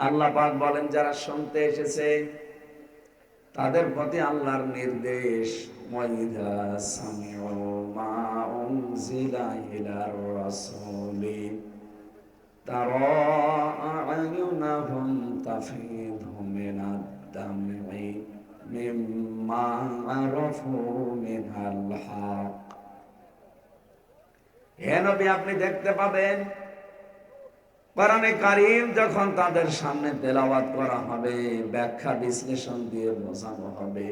আল্লাহ পাক বলেন যারা শুনতে এসেছে তাদের প্রতি আল্লাহর নির্দেশ, ওয়াইদা সামিউ মা উনজিলা ইলার রাসূলি তারা আ'য়ুনাহুম তাফিদু মিনাদ দাম'i মিম্মা আরাফু মিনাল হক। হে নবী, আপনি দেখতে পাবেন কোরআনে কারীম যখন তাদের সামনে তেলাওয়াত করা হবে, ব্যাখ্যা বিশ্লেষণ দিয়ে বোঝানো হবে,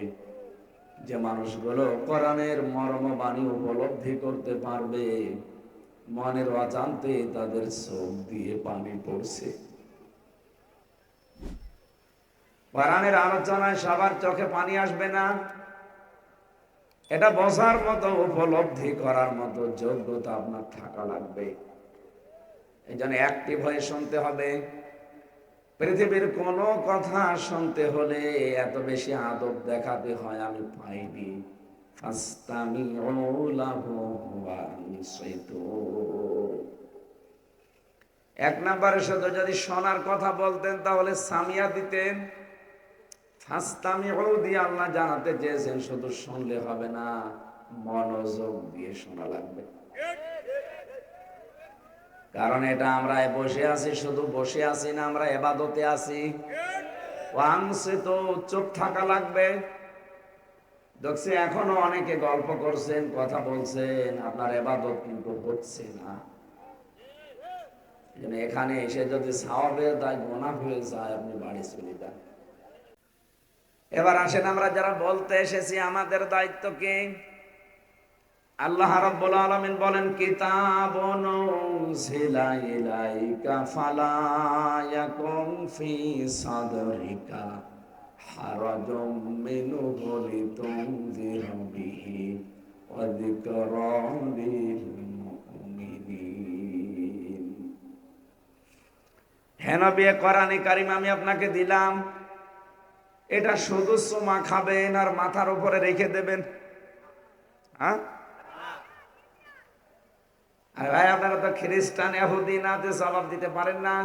যে মানুষগুলো কোরআনের মর্মবাণী উপলব্ধি করতে পারবে, মনের অজান্তে তাদের চোখ দিয়ে পানি পড়ছে। কোরআনের আলোচনায় সবার চোখে পানি আসবে না, এটা বোঝার মতো, উপলব্ধি করার মতো যোগ্যতা আপনার থাকা লাগবে। এই জন্য অ্যাক্টিভ হয়ে শুনতে হবে। পৃথিবীর কোনো কথা শুনতে হলে এত বেশি আদব দেখাতে হয় আমি পাইনি। ফাস্তামিউ লাহু ওয়া আনসিতু। এক নম্বরে শুধু যদি শোনার কথা বলতেন তাহলে সামিয়া দিতেন। ফাস্তামিউ দিয়ে আল্লাহ জানাতে চেয়েছেন শুধু শুনলে হবে না, মনোযোগ দিয়ে শোনা লাগবে। কারণ এটা আমরা বসে আছি, শুধু বসে আছি না, আমরা ইবাদতে আছি। ওয়ানসিতু, চুপ থাকা লাগবে। দেখছি এখনো অনেকে গল্প করছেন, কথা বলছেন, আপনার ইবাদত কিন্তু হচ্ছে না। এখানে এসে যদি সওয়াবের দায় গোনা হয়ে যায়, আপনি বাড়ি চলে যান। এবার আসেন, আমরা যারা বলতে এসেছি আমাদের দায়িত্ব কি? আল্লাহ রাব্বুল আলামিন বলেন, কিতাবুন উনজিলা ইলাইকা ফালা ইয়াকুন ফি সাদরিকা হারাজুম মিনহু লিতুনযিরা বিহি ওয়া যিকরা লিল মুমিনিন। হে নবী, কোরআনে কারীম আমি আপনাকে দিলাম, এটা শুধু চুমা খাবেন আর মাথার উপরে রেখে দেবেন? হ্যাঁ ভাই, আপনারা তো খ্রিস্টান ইহুদি নাতে জবাব দিতে পারেন না।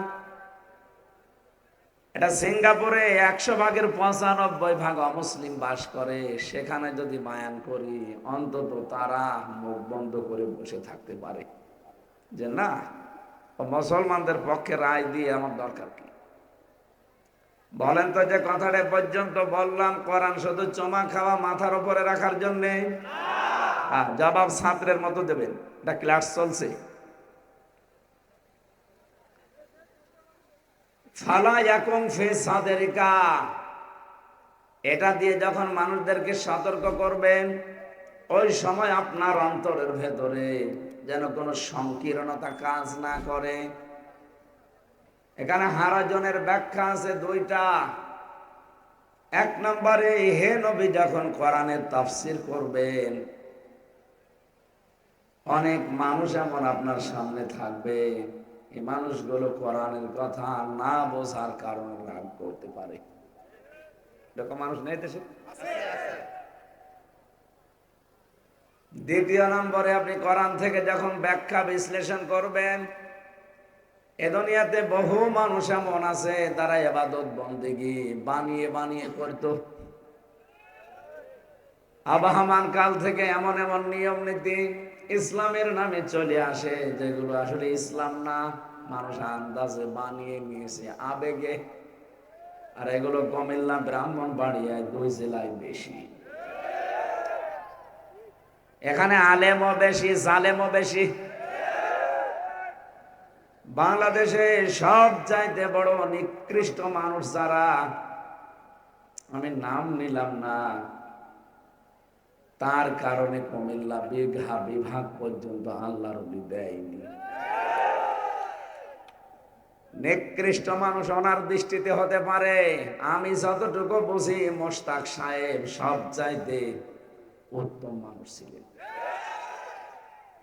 এটা সিঙ্গাপুরে 100 ভাগের 95 ভাগ অমুসলিম বাস করে। সেখানে যদি বায়ান করি, অন্তত তারা মুখ বন্ধ করে বসে থাকতে পারে যে না, মুসলমানদের পক্ষে রায় দিয়ে আমার দরকার কি? বলেন তো, যে কথাটা পর্যন্ত বললাম কোরআন শুধু চমা খাওয়া মাথার উপরে রাখার জন্যে? জবাব ছাত্রের মতো দেবেন, এটা ক্লাস চলছে। ফালা ইয়াকুম ফি সাদরিকা, এটা দিয়ে যখন মানুষদেরকে সতর্ক করবেন, ওই সময় আপনার অন্তরের ভেতরে যেন কোনো সংকীর্ণতা কাজ না করে। এখানে হারাজনের ব্যাখ্যা আছে দুইটা। এক নম্বরে, হে নবী যখন কোরআনের তাফসীর করবেন, অনেক মানুষ এমন আপনার সামনে থাকবে, এই মানুষগুলো কোরআনের কথা না বোঝার কারণে রাগ করতে পারে। এরকম মানুষ নেই দেশে? দ্বিতীয় নম্বরে, আপনি কোরআন থেকে যখন ব্যাখ্যা বিশ্লেষণ করবেন, এ দুনিয়াতে বহু মানুষ এমন আছে তারা ইবাদত বন্দেগী বানিয়ে বানিয়ে করত। আবহমান কাল থেকে এমন এমন নিয়ম নীতি ইসলামের নামে চলে আসে যেগুলো আসলে ইসলাম না, মানুষ আন্দাজে বানিয়ে নিয়েছে আবেগে। আর এগুলো কুমিল্লা, ব্রাহ্মণবাড়িয়ায় 2 জেলায় বেশি। এখানে আলেমও বেশি, জালেমও বেশি। বাংলাদেশে সব চাইতে বড় নিকৃষ্ট মানুষ যারা, আমি নাম নিলাম না, তার কারণে কুমিল্লা বিঘা বিভাগ পর্যন্ত আল্লাহর ওলি দেয়নি। নিকৃষ্ট মানুষ ওনার দৃষ্টিতে হতে পারে, আমি যতটুকু বুঝি মোশতাক সাহেব সব চাইতে উত্তম মানুষ ছিলেন,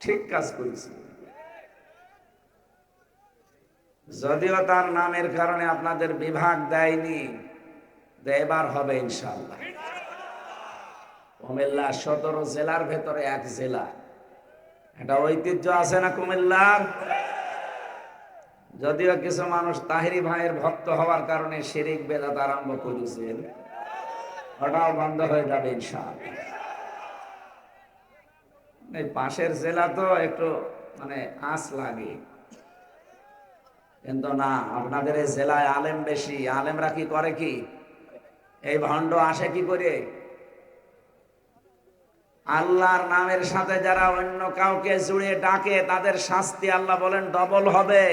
ঠিক কাজ করেছিলেন। যদিও তার নামের কারণে আপনাদের বিভাগ দেয়নি, এবার হবে ইনশাআল্লাহ। কুমিল্লা 17 জেলার ভেতরে 1 জেলা, এটা ঐতিহ্য আছে না কুমিল্লার? যদিও কিছু মানুষ তাহেরি ভাইয়ের ভক্ত হওয়ার কারণে শিরিক বেদাত আরম্ভ করেছেন, ওটাও বন্ধ হয়ে যাবে ইনশাআল্লাহ। এই পাশের জেলা তো একটু মানে আঁচ লাগে, কিন্তু না, আপনাদের এই জেলায় আলেম বেশি। আলেমরা কি করে, কি এই ভণ্ড আসে কি করে? আল্লাহর নামের সাথে যারা অন্য কাউকে জুড়ে ডাকে তাদের শাস্তি আল্লাহ বলেন ডবল হবে।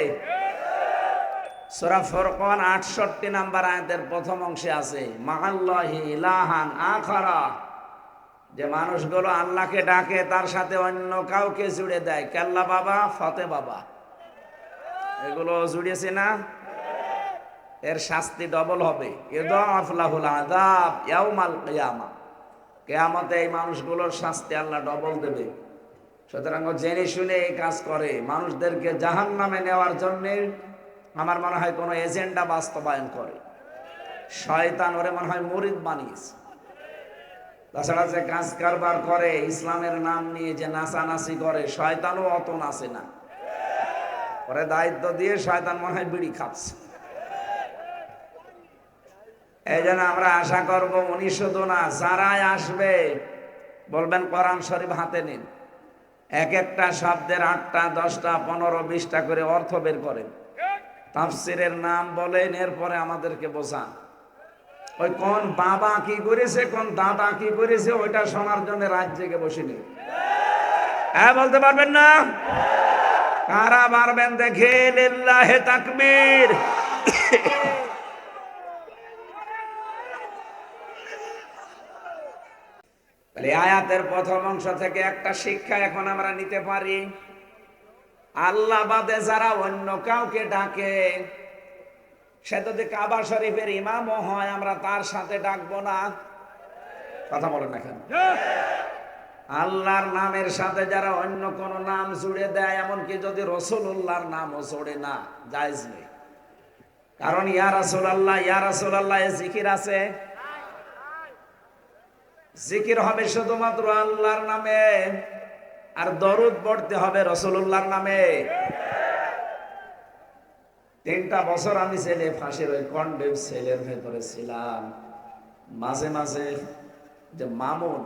সূরা ফুরকান 68 নম্বর আয়াতের প্রথম অংশে আছে, মাআল্লাহি ইলাহান আখারা, যে মানুষগুলো আল্লাহকে ডাকে তার সাথে অন্য কাউকে জুড়ে দেয়, কেল্লা বাবা, ফতে বাবা, এগুলো জুড়িয়েছে না, এর শাস্তি ডবল হবে। ইউদাআফ লাহুল আযাব ইয়াউমাল কিয়ামা, কিয়ামতে এই মানুষগুলোর শাস্তি আল্লাহ ডবল দেবে। সুতরাং জেনে শুনে এই কাজ করে মানুষদেরকে জাহান্নামে নেওয়ার জন্য আমার মনে হয় কোনো এজেন্ডা বাস্তবায়ন করে। শয়তান ওরে মনে হয় মুরিদ বানিয়েছে। তাছাড়া যে কাজ কারবার করে ইসলামের নাম নিয়ে যে নাচানাচি করে, শয়তানও অত নাচে না, ওরে দায়িত্ব দিয়ে শয়তান মনে হয় বিড়ি খাচ্ছে। এই জন্য আমরা আশা করব উনি শুধু না, যারাই আসবে বলবেন কোরআন শরীফ হাতে নিন, এক একটা শব্দের 8টা 10টা 15 20টা করে অর্থ বের করেন, তাফসিরের নাম বলেন, এরপরে আমাদেরকে বোঝান। ওই কোন বাবা কি করেছে, কোন দাদা কি করেছে, ওইটা শোনার জন্য রাত জেগে বসিনি। হ্যাঁ বলতে পারবেন না? কারা পারবেন দেখে? লিল্লাহি তাকবীর। তাহলে আয়াতের প্রথম অংশ থেকে একটা শিক্ষা এখন আমরা নিতে পারি, আল্লাহ বাদে যারা অন্য কাউকে ডাকে, সে যদি কাবা শরীফের ইমামও হয়, আমরা তার সাথে ডাকবো না। কথা বলেন না কেন? আল্লাহর নামের সাথে যারা অন্য কোন নাম জুড়ে দেয়, এমনকি যদি রাসূলুল্লাহর নামও জোড়ে না, জায়েজ নেই। কারণ ইয়া রাসূলুল্লাহ, ইয়া রাসূলুল্লাহ এ জিকির আছে, জিকির হবে শুধুমাত্র আল্লাহর নামে, আর দরুদ পড়তে হবে রাসূলুল্লাহর নামে। 3টা বছর আমি ছেলে ফাঁসির ওই কন্ডেম সেলের ভেতরে ছিলাম। মাঝে মাঝে যে মামুন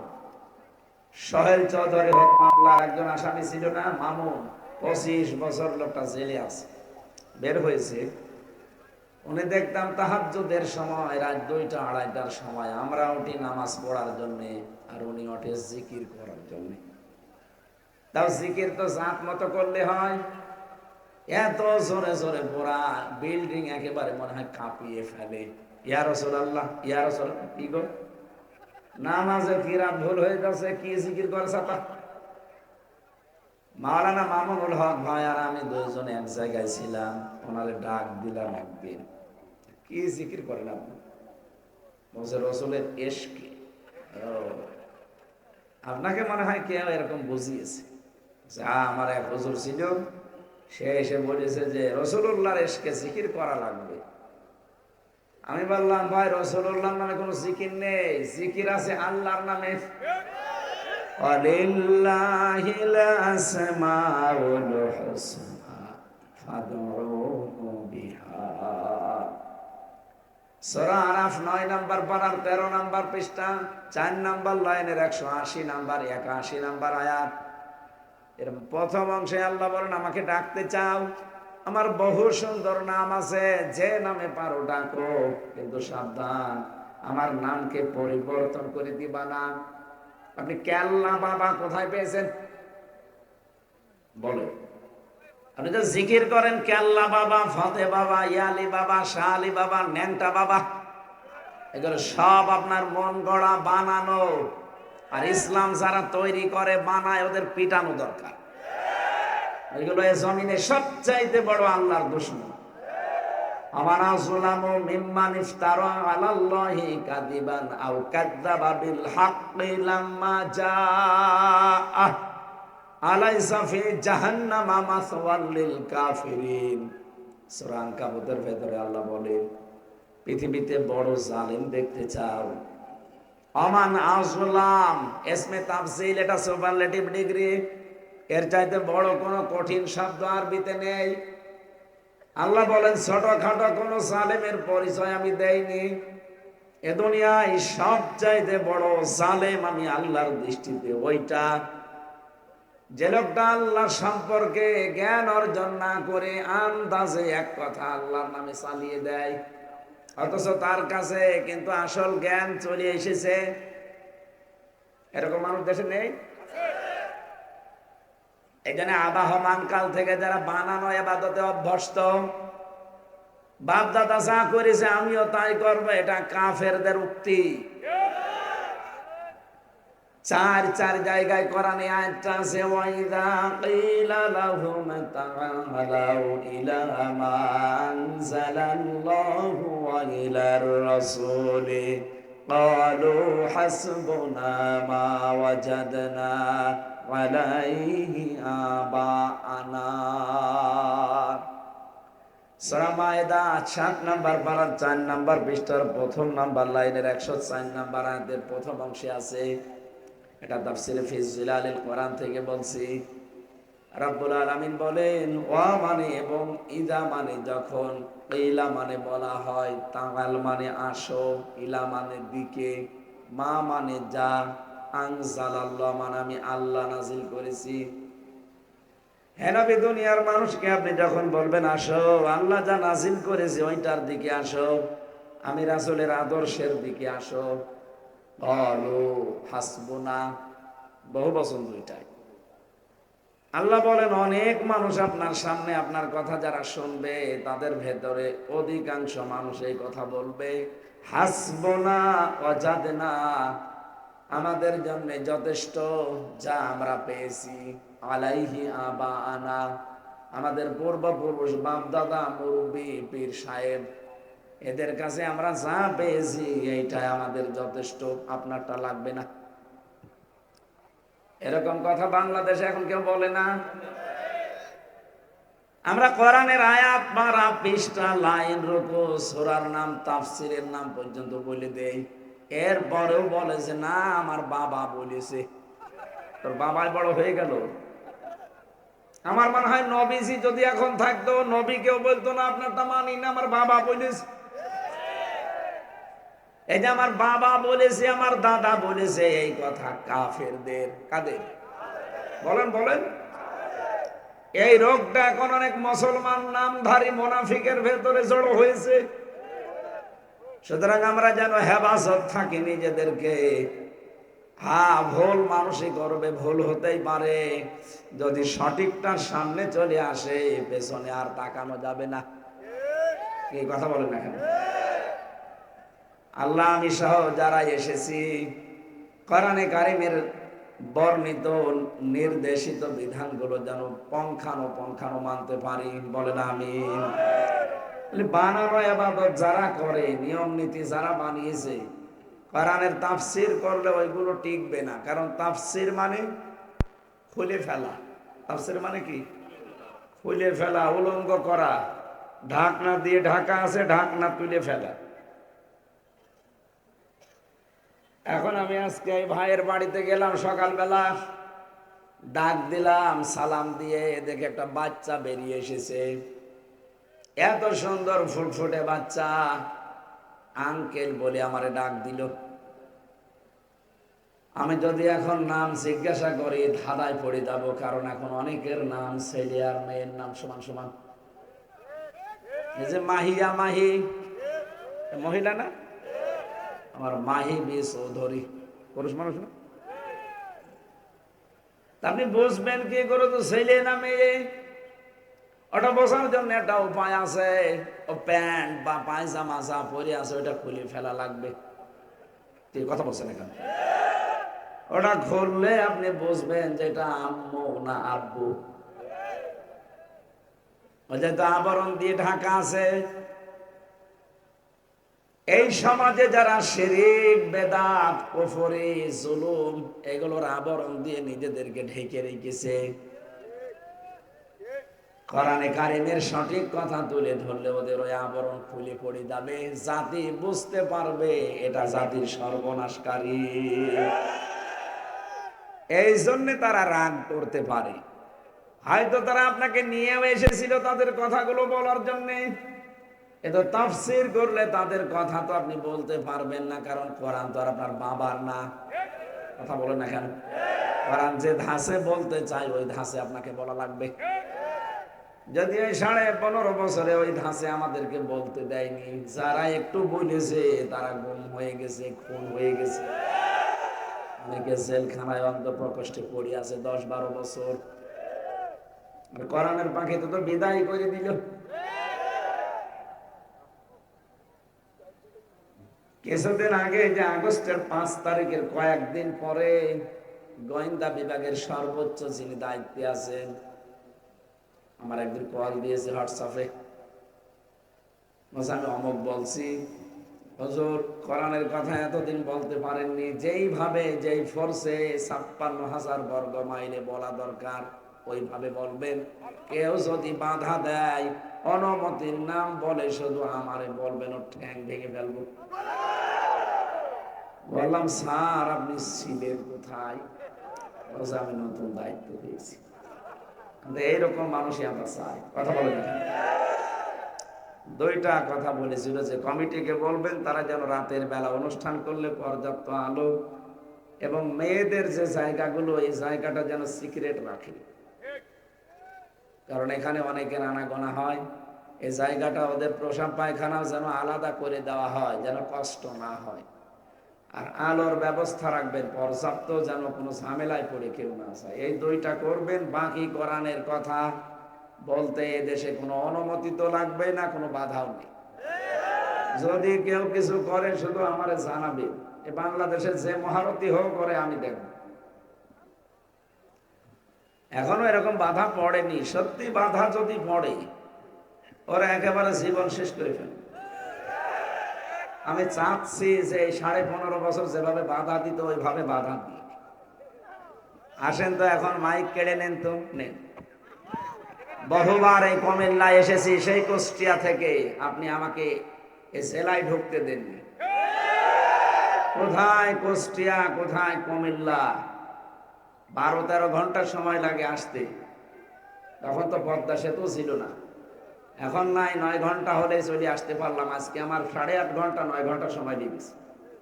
সোহেল চৌধুরী মামলার একজন আসামি ছিল না, মামুন, 25 বছর লোকটা জেলে আছে, বের হয়েছে। উনি দেখতাম তাহাজ্জুদের সময়, রাত 2টা 2:30টার সময় আমরা উঠি নামাজ পড়ার জন্য, আর উনি ওঠে জিকির করার জন্য। তাও জিকির তো জাত মতো করলে হয়, এত জোরে জোরে পুরা বিল্ডিং একেবারে মনে হয় কাঁপিয়ে ফেলে। ইয়া রাসূলুল্লাহ, ইয়া রাসূলুল্লাহ, কি গো নামাজে কিরাত ভুল হয়ে যাচ্ছে, কি জিকির করে চাপা। মাওলানা মামুনুল হক ভাই আর আমি 2 এক জায়গায় ছিলাম, ওনারে ডাক দিলাম একদিন, কি জিকির করেন আপনি? বলছে রাসূলের ইশকে। আপনাকে মনে হয় কেউ এরকম বুঝিয়েছে। আমার এক হুজুর ছিল, সে এসে বলেছে যে রাসূলুল্লাহর ইশকে জিকির করা লাগবে। আমি বললাম, ভাই রাসূলুল্লাহর নামে কোনো জিকির নেই, জিকির আছে আল্লাহর নামে। ওয়ালিল্লাহিল আসমাউল হুসনা ফাদউহু বিহা। সূরা আরাফ 9 নম্বর পারার 13 নম্বর পৃষ্ঠা 4 নম্বর লাইনের 180 নম্বর 81 নম্বর আয়াত। এর প্রথম অংশে আল্লাহ বলেন, আমাকে ডাকতে চাও, আমার বহু সুন্দর নাম আছে, যে নামে পারো ডাকো, কিন্তু সাবধান, আমার নামকে পরিবর্তন করে দিবা না। আপনি কেল্লা বাবা কোথায় পেয়েছেন বলো? আপনি তো জিকির করেন কেল্লা বাবা, ফতে বাবা, ইয়ালি বাবা, শাহ আলী বাবা, ন্যাংটা বাবা, এগুলো সব আপনার মন গড়া বানানো। আর ইসলাম যারা তৈরি করে বানায়, ওদের পিটানো দরকার। এগুলো এই জমিনে সবচাইতে বড় আল্লাহর দুশমন। আমানা যুলামু মিম্মান ইফতারা আলাল্লাহি কাযিবান আও কাযযাবা বিল হাক্কি লাম্মা জাআ আলাইসা ফি জাহান্নামা মাসওয়াল লিল কাফিরিন। সূরা আনকাবুতের ভেতরে আল্লাহ বলে, পৃথিবীতে বড় জালিম দেখতে চাও? আমান আযলাম, ইসমে তাফসীল, এটা সুপারলেটিভ ডিগ্রি, এর চাইতে বড় কোনো কঠিন শব্দ আরবিতে নেই। আল্লাহ বলেন ছোটখাটো কোন জালেমের পরিচয় আমি দেইনি। এ দুনিয়ায় সবচাইতে বড় জালেম আমি আল্লাহর দৃষ্টিতে ওইটা, যে লোকটা আল্লাহ সম্পর্কে জ্ঞান অর্জন না করে আন্দাজে এক কথা আল্লাহর নামে চালিয়ে দেয়, অথচ তার কাছে কিন্তু আসল জ্ঞান চলে এসেছে। এরকম মানুষ দেশে নেই? এখানে আবাহমান কাল থেকে যারা বানানো ইবাদতে অভ্যস্ত, বাপ দাদা যা করেছে আমিও তাই করবো, এটা কাফেরদের উক্তি। চার জায়গায় কোরআনে আয়াতটা আছে, ওয়াইদা কিলা লাহুম তাআলাউ ইলা মা আনজালাল্লাহু ওয়া ইলার রাসূলি ক্বালু হাসবুনা মা ওয়াজাদনা আলাইহি আবাআনা। সূরা মায়েদা 7 নম্বর পারার 4 নম্বর পৃষ্ঠার প্রথম নম্বর লাইনের 104 নম্বর আয়াতের প্রথম অংশে আছে। এটা তাফসীরে ফি জিলালিল কোরআন থেকে বলছি। রব্বুল আলামিন বলেন ওয়া মানে এবং ইদা মানে যখন, ইলা মানে বলা হয়, তাআল মানে আসো, ইলা মানে দিকে, মা মানে যা, আনজালাল্লাহ মানে আমি আল্লাহ নাজিল করেছি। হ্যাঁ নবী, দুনিয়ার মানুষকে আপনি যখন বলবেন আসো, আল্লাহ যা নাজিল করেছে ওইটার দিকে আসো, আমি রাসূলের আদর্শের দিকে আসো, ক্বালু হাসবুনা, বহু বচন দুইটাই। আল্লাহ বলেন অনেক মানুষ আপনার সামনে আপনার কথা যারা শুনবে তাদের ভেতরে অধিকাংশ মানুষ এই কথা বলবে, হাসবুনা ওয়াজাদনা, আমাদের জন্য যথেষ্ট যা আমরা পেয়েছি, আলাইহি আবাআনা, আমাদের পূর্বপুরুষ বাপ দাদা মুরব্বী পীর সাহেব এদের কাছে আমরা যা পেয়েছি এইটাই আমাদের যথেষ্ট, আপনারটা লাগবে না। এরকম কথা বাংলাদেশে এখন কেউ বলে না। আমরা কোরআনের আয়াত পারা, পৃষ্ঠা, লাইন, রুকু, সূরার নাম, তাফসীরের নাম পর্যন্ত বলে দেই, এরপরেও বলে যে না আমার বাবা বলেছে। তোর বাবাই বড় হয়ে গেল। আমার মনে হয় নবীজি যদি এখন থাকতো, নবী কেউ বলতো না আপনারটা মানি না, আমার বাবা বলেছে। এই যে আমার বাবা বলেছে, আমার দাদা বলেছে, এই কথা কাফেরদের। কাদের? বলেন বলেন। এই রোগটা এখন অনেক মুসলমান নামধারী মুনাফিকের ভেতরে জড়ো হয়েছে। সুতরাং আমরা যেন হেফাজত থাকি নিজেদেরকে। হ্যাঁ, ভুল মানুষই করবে, ভুল হতেই পারে, যদি সঠিকটার সামনে চলে আসে পেছনে আর তাকানো যাবে না। এই কথা বলেন না কেন? আল্লাহ আমি সহ যারা এসেছি কোরআনে কারিমের বর্ণিত নির্দেশিত বিধানগুলো যেন পঙ্খানো মানতে পারি, বলেন আমিন। বানানো ইবাদত যারা করে, নিয়ম নীতি যারা বানিয়েছে, কোরআনের তাফসীর করলে ওইগুলো টিকবে না। কারণ তাফসীর মানে খুলে ফেলা। তাফসীর মানে কি? খুলে ফেলা, উলঙ্গ করা। ঢাকনা দিয়ে ঢাকা আছে, ঢাকনা তুলে ফেলা। এখন আমি আজকে এই ভাইয়ের বাড়িতে গেলাম, সকালবেলা ডাক দিলাম, সালাম দিয়ে দেখে একটা বাচ্চা বেরিয়ে এসেছে। এত সুন্দর ফুটফুটে বাচ্চা, আঙ্কেল বলে আমারে ডাক দিল। আমি যদি এখন নাম জিজ্ঞাসা করি ধাঁধায় পড়ে যাব, কারণ এখন অনেকের নাম ছেলে আর মেয়ের নাম সমান সমান। এই যে মাহিয়া, মাহি মহিলা না? আমার মাহি বি চৌধুরী পুরুষ মানুষ না? আপনি বুঝবেন কি করে তো ছেলে না মেয়ে? ওটা বোঝার জন্য একটা উপায় আছে। ও প্যান্ট বা পায়জামা যা পরে আছে ওটা খুলে ফেলা লাগবে। ঠিক কথা বলছেন এখানে? ওটা খুললে আপনি বুঝবেন যে এটা আম্মু না আব্বু। ওই যে তো আবরণ দিয়ে ঢাকা আছে। এই সমাজে যারা শিরক, বেদাত, কুফরি, জুলুম এগুলোর আবরণ দিয়ে নিজেদেরকে ঢেকে রেখেছে, কোরআনে কারিমের সঠিক কথা তুলে ধরলে ওদের ওই আবরণ খুলে পড়ে যাবে। জাতি বুঝতে পারবে এটা জাতির সর্বনাশকারী। এই জন্য তারা রাগ করতে পারে। হয়তো তারা আপনাকে নিয়েও এসেছিল তাদের কথাগুলো বলার জন্যে। এটা তাফসীর করলে তাদের কথা তো আপনি বলতে পারবেন না, কারণ কোরআন তো আর আপনার বাবার না। কথা বলেন না কেন? কোরআন যে ধাঁচে বলতে চাই ওই ধাঁচে আপনাকে বলা লাগবে। যদি ওই 15.5 বছরে ওই ধাঁচে আমাদেরকে বলতে দেয়নি, যারা একটু বলেছে তারা গুম হয়ে গেছে, খুন হয়ে গেছে, অনেকে জেলখানায় অন্ধপ্রকোষ্ঠে পড়ে আছে 10-12 বছর। আর কোরআনের পাখি তো বিদায় করে দিল। কিছুদিন আগে যে আগস্টের 5 তারিখের কয়েকদিন পরে গোয়েন্দা বিভাগের সর্বোচ্চ যিনি দায়িত্বে আছেন আমার একদিন কল দিয়েছে হোয়াটসঅ্যাপে, আমি অমুক বলছি, হুজুর কোরআনের কথা এতদিন বলতে পারেননি, যেইভাবে যেই ফোর্সে 56,000 বর্গ মাইলে বলা দরকার ওইভাবে বলবেন। কেউ যদি বাধা দেয়, অনুমতির নাম বলে শুধু আমারে বলবেন, ও ঠ্যাং ভেঙে ফেলবো। বললাম স্যার আপনি ছিলেন কোথায়? আমি নতুন দায়িত্ব পেয়েছি। এইরকম মানুষই আমরা চাই। কথা বলে না, দুইটা কথা বলেছিল যে কমিটিকে বলবেন তারা যেন রাতের বেলা অনুষ্ঠান করলে পর্যাপ্ত আলো এবং মেয়েদের যে জায়গাগুলো এই জায়গাটা যেন সিক্রেট রাখে, কারণ এখানে অনেকের আনাগোনা হয়। এই জায়গাটা ওদের প্রসাব পায়খানাও যেন আলাদা করে দেওয়া হয়, যেন কষ্ট না হয়। আর আলোর ব্যবস্থা রাখবেন পর্যাপ্ত, যেন কোনো ঝামেলায় পড়ে কেউ না যায়। এই দুইটা করবেন। বাকি কোরআনের কথা বলতে এদেশে কোনো অনুমতি তো লাগবে না, কোনো বাধাও নেই। যদি কেউ কিছু করে শুধু আমারে জানাবেন। এই বাংলাদেশের যে মহারথী হোক করে আমি দেখব। এখনো এরকম বাধা পড়েনি। সত্যি বাধা যদি পড়ে ওরা একেবারে জীবন শেষ করে ফেলে। আমি চাচ্ছি যে 15.5 বছর যেভাবে বাধা দিত ওইভাবে বাধা দিই। আসেন তো এখন মাইক কেড়ে নেন তো, নেন। বহুবার এই কুমিল্লায় এসেছি, সেই কুষ্টিয়া থেকে। আপনি আমাকে এই জেলায় ঢুকতে দেননি। কোথায় কুষ্টিয়া, কোথায় কুমিল্লা? 12-13 ঘন্টা সময় লাগে আসতে। তখন তো পদ্মা সেতু ছিল না। এখন নাই, 9 ঘন্টা হলে চলে আসতে পারলাম। আজকে আমার 8.5 ঘন্টা 9 ঘন্টা সময় লেগেছে।